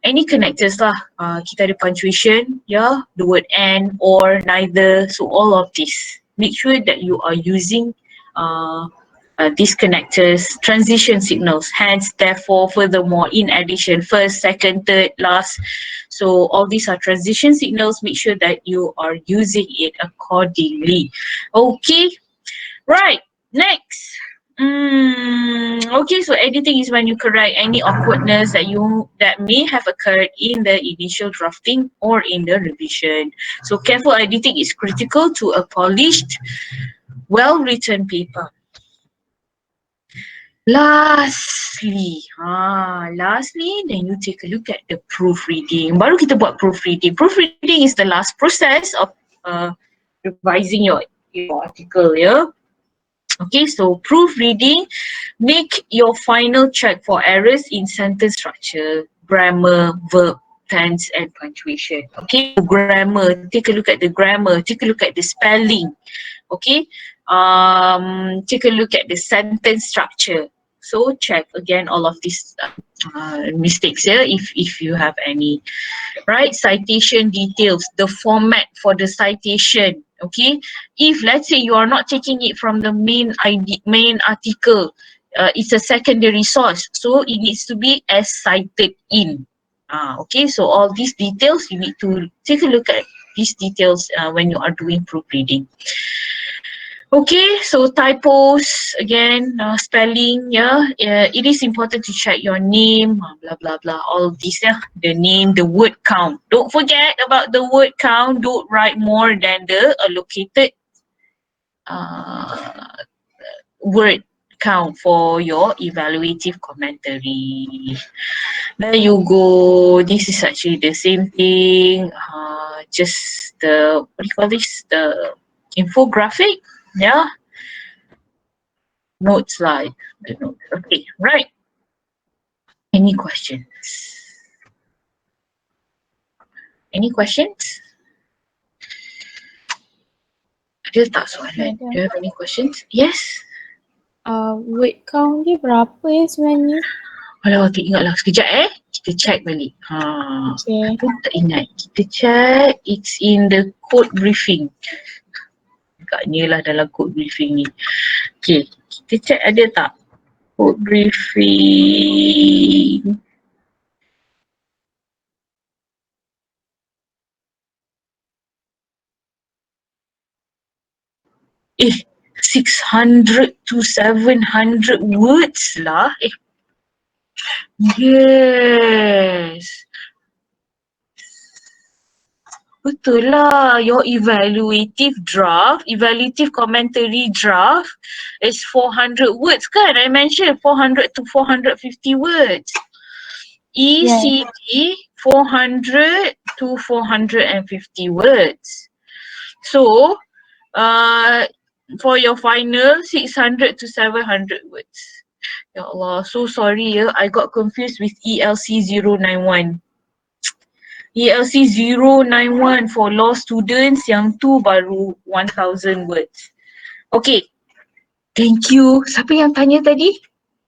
any connectors lah. Kita ada punctuation, yeah, the word and, or, neither. So all of this, make sure that you are using these connectors, transition signals, hence, therefore, furthermore, in addition, first, second, third, last. So all these are transition signals. Make sure that you are using it accordingly. Okay, right, next. Okay, so editing is when you correct any awkwardness that may have occurred in the initial drafting or in the revision. So careful editing is critical to a polished, well-written paper. Lastly, then you take a look at the proofreading. Baru kita buat proofreading. Proofreading is the last process of revising your article, yeah. Okay, so proofreading, make your final check for errors in sentence structure, grammar, verb, tense, and punctuation. Okay, grammar, take a look at the grammar, take a look at the spelling. Okay, take a look at the sentence structure. So check again all of these mistakes here, if you have any. Right, citation details, the format for the citation. Okay, if let's say you are not taking it from the main article, it's a secondary source, so it needs to be as cited in. Okay, so all these details, you need to take a look at these details when you are doing proofreading. Okay, so typos, again, spelling, yeah, it is important to check your name, blah, blah, blah, all these, yeah, the name, the word count. Don't forget about the word count. Don't write more than the allocated word count for your evaluative commentary. There you go. This is actually the same thing, just the, what do you call this, the infographic. Yeah, notes like the notes. Okay, right. Any questions? Any questions? Ada tak soalan? Do you have any questions? Yes. Word count dia berapa sebenarnya? Alah, tak ingat lah. Sekejap kita check balik. Okay. Aku tak ingat. Kita check. It's in the code briefing. Agaknya lah dalam code briefing ni. Okay, kita check ada tak code briefing. 600 to 700 words lah. Yes. Betul lah. Your evaluative commentary draft is 400 words kan? I mentioned 400 to 450 words. ECT 400 to 450 words. So, for your final 600 to 700 words. Ya Allah, so sorry ya, I got confused with ELC 091. ELC 091 for law students, yang tu baru 1000 words. Okay, thank you. Siapa yang tanya tadi?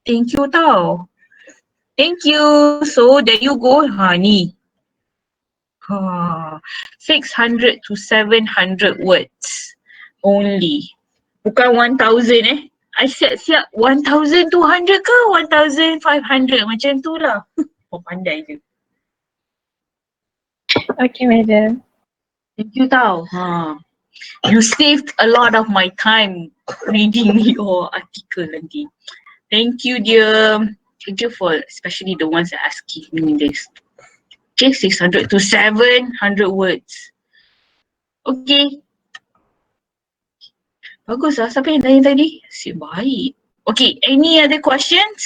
Thank you tau. Thank you. So there you go. Ni. 600 to 700 words only. Bukan 1000 I siap-siap 1200 ke 1500 macam tu lah. Pandai je. Okay, madam. Thank you tau. You saved a lot of my time reading your article nanti. Thank you dear. Thank you for especially the ones that asking me this. Okay, 600 to 700 words. Okay. Bagus lah. Siapa yang tanya tadi? Si baik. Okay, any other questions?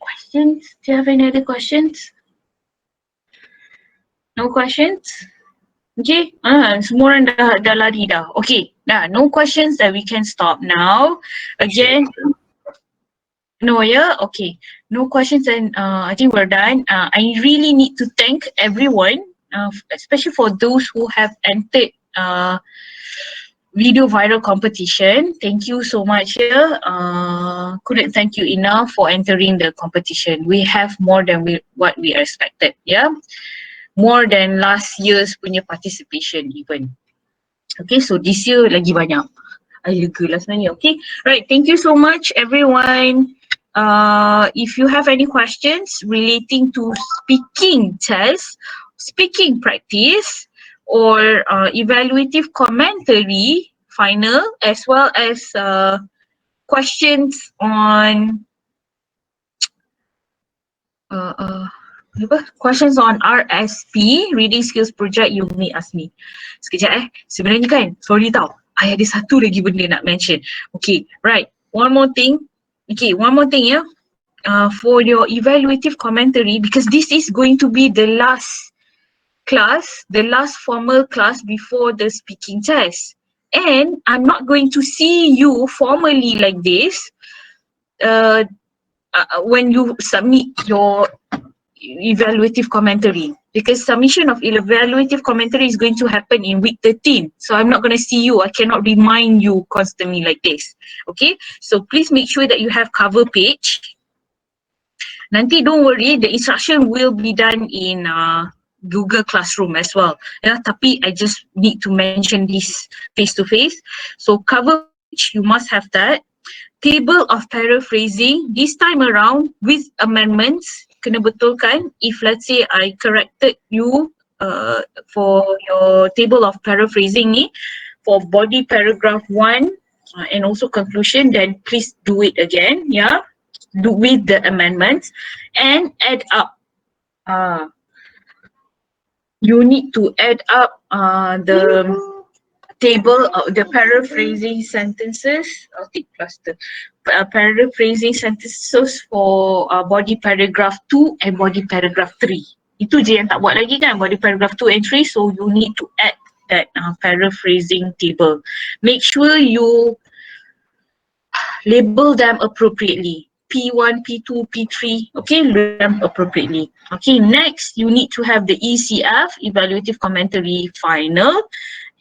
Questions? Do you have any other questions? No questions? Okay, semua orang dah lari dah. Okay, no questions, then we can stop now. Again, no okay. No questions and I think we're done. I really need to thank everyone, especially for those who have entered video viral competition. Thank you so much. Couldn't thank you enough for entering the competition. We have more than what we expected. More than last year's punya participation even. Okay, so this year lagi banyak. I lega lah sebenarnya. Okay, right. Thank you so much everyone. If you have any questions relating to speaking test, speaking practice, or evaluative commentary final, as well as questions on questions on RSP, Reading Skills Project, you may ask me. Sekejap sebenarnya kan, sorry tau, I ada satu lagi benda nak mention. Okay, right, one more thing for your evaluative commentary, because this is going to be the last class, the last formal class before the speaking test. And I'm not going to see you formally like this when you submit your evaluative commentary, because submission of evaluative commentary is going to happen in week 13. So I'm not going to see you. I cannot remind you constantly like this. Okay, so please make sure that you have cover page. Nanti don't worry, the instruction will be done in Google Classroom as well. Tapi I just need to mention this face to face. So cover page, you must have that. Table of paraphrasing, this time around with amendments, kena betulkan. If let's say I corrected you for your table of paraphrasing ni, for body paragraph 1 and also conclusion, then please do it again, do with the amendments and add up. You need to add up the table of the paraphrasing sentences. I'll take plus the paraphrasing sentences for body paragraph 2 and body paragraph 3. Itu je yang tak buat lagi kan, body paragraph 2 and 3. So you need to add that paraphrasing table. Make sure you label them appropriately. P1, P2, P3, okay, label them appropriately. Okay, next you need to have the ECF, evaluative commentary final,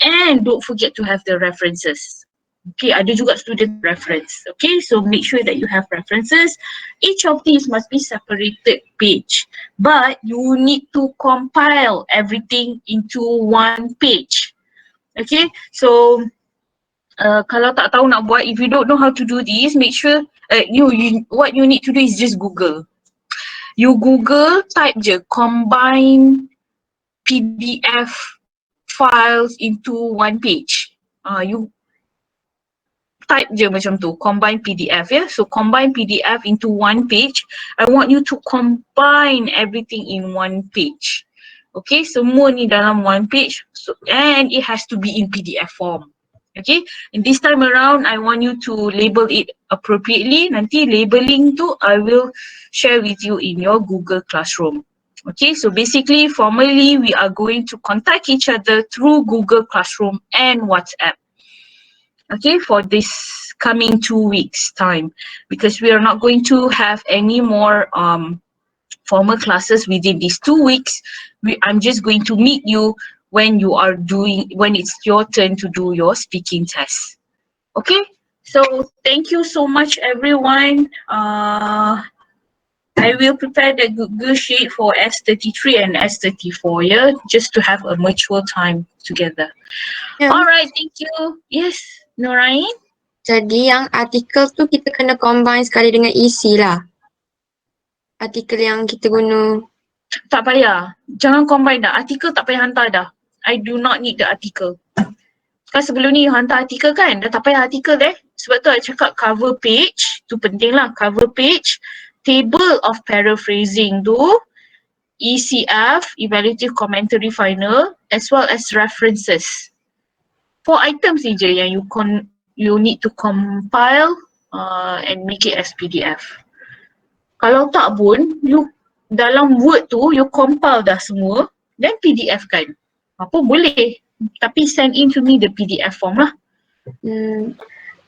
and don't forget to have the references. Okay, ada juga student reference. Okay, so make sure that you have references. Each of these must be separated page, but you need to compile everything into one page. Okay, so kalau tak tahu nak buat, if you don't know how to do this, make sure what you need to do is just Google. You Google, type je combine PDF files into one page. You type je macam tu, combine PDF ya. So combine PDF into one page. I want you to combine everything in one page. Okay, semua ni dalam one page. So, and it has to be in PDF form. Okay, and this time around I want you to label it appropriately. Nanti labeling tu I will share with you in your Google Classroom. Okay, so basically formally we are going to contact each other through Google Classroom and WhatsApp. Okay, for this coming 2 weeks time, because we are not going to have any more formal classes within these 2 weeks. I'm just going to meet you when it's your turn to do your speaking test. Okay, so thank you so much everyone. I will prepare the Google Sheet for S33 and S34, yeah, just to have a mutual time together. Yeah. Alright, thank you. Yes, Norain? Jadi yang artikel tu kita kena combine sekali dengan EC lah. Artikel yang kita guna. Tak payah. Jangan combine dah. Artikel tak payah hantar dah. I do not need the article. Kan sebelum ni hantar artikel kan? Dah tak payah artikel Sebab tu I cakap cover page. Tu penting lah. Cover page. Table of paraphrasing tu. ECF, Evaluative Commentary Final. As well as references. 4 items saja yang you need to compile and make it as PDF. Kalau tak pun, you dalam Word tu, you compile dah semua, then PDF kan. Apa boleh. Tapi send in to me the PDF form lah.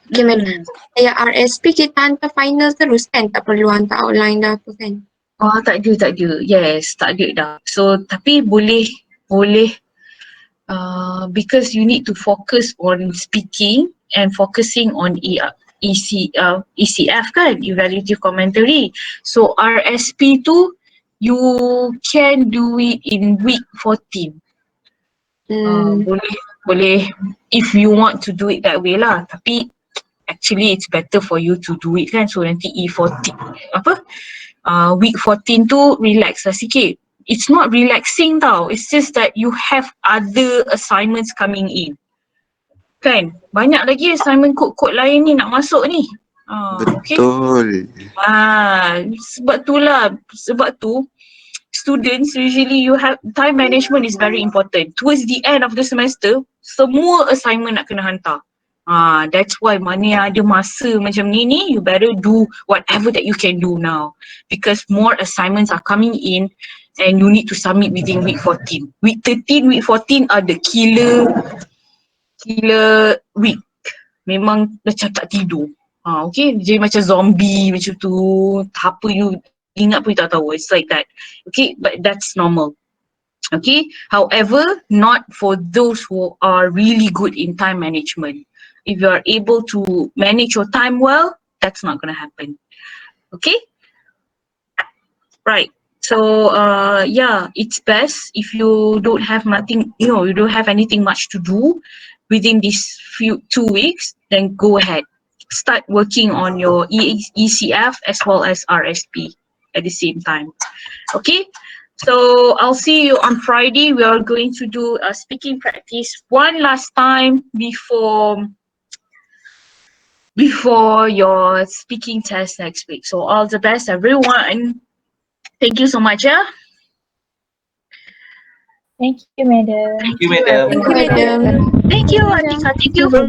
Okay, madam. Yang RSP kita hantar final terus kan? Tak perlu hantar outline dah apa kan? Oh, tak ada. Yes, tak ada dah. So, tapi boleh because you need to focus on speaking and focusing on ECF kan, Evaluative Commentary. So RSP tu you can do it in week 14. Boleh if you want to do it that way lah. Tapi actually it's better for you to do it kan. So nanti week 14 tu relax lah sikit. It's not relaxing tau. It's just that you have other assignments coming in. Kan? Banyak lagi assignment kod-kod lain ni nak masuk ni. Betul. Okay? Sebab tu students usually you have time management is very important. Towards the end of the semester, semua assignment nak kena hantar. That's why mana yang ada masa macam ni, you better do whatever that you can do now. Because more assignments are coming in and you need to submit within week 14. Week 13, week 14 are the killer week. Memang macam tak tidur. Okay, jadi macam zombie macam tu. Apa you ingat pun you tak tahu. It's like that. Okay, but that's normal. Okay, however, not for those who are really good in time management. If you are able to manage your time well, that's not going to happen. Okay? Right. So, yeah, it's best if you don't have you don't have anything much to do within these 2 weeks, then go ahead. Start working on your ECF as well as RSP at the same time. Okay? So, I'll see you on Friday. We are going to do a speaking practice one last time before your speaking test next week. So, all the best, everyone. Thank you so much, yeah? Thank you, madam. Thank you, madam. Thank you, madam. Thank you, Atika. Thank you for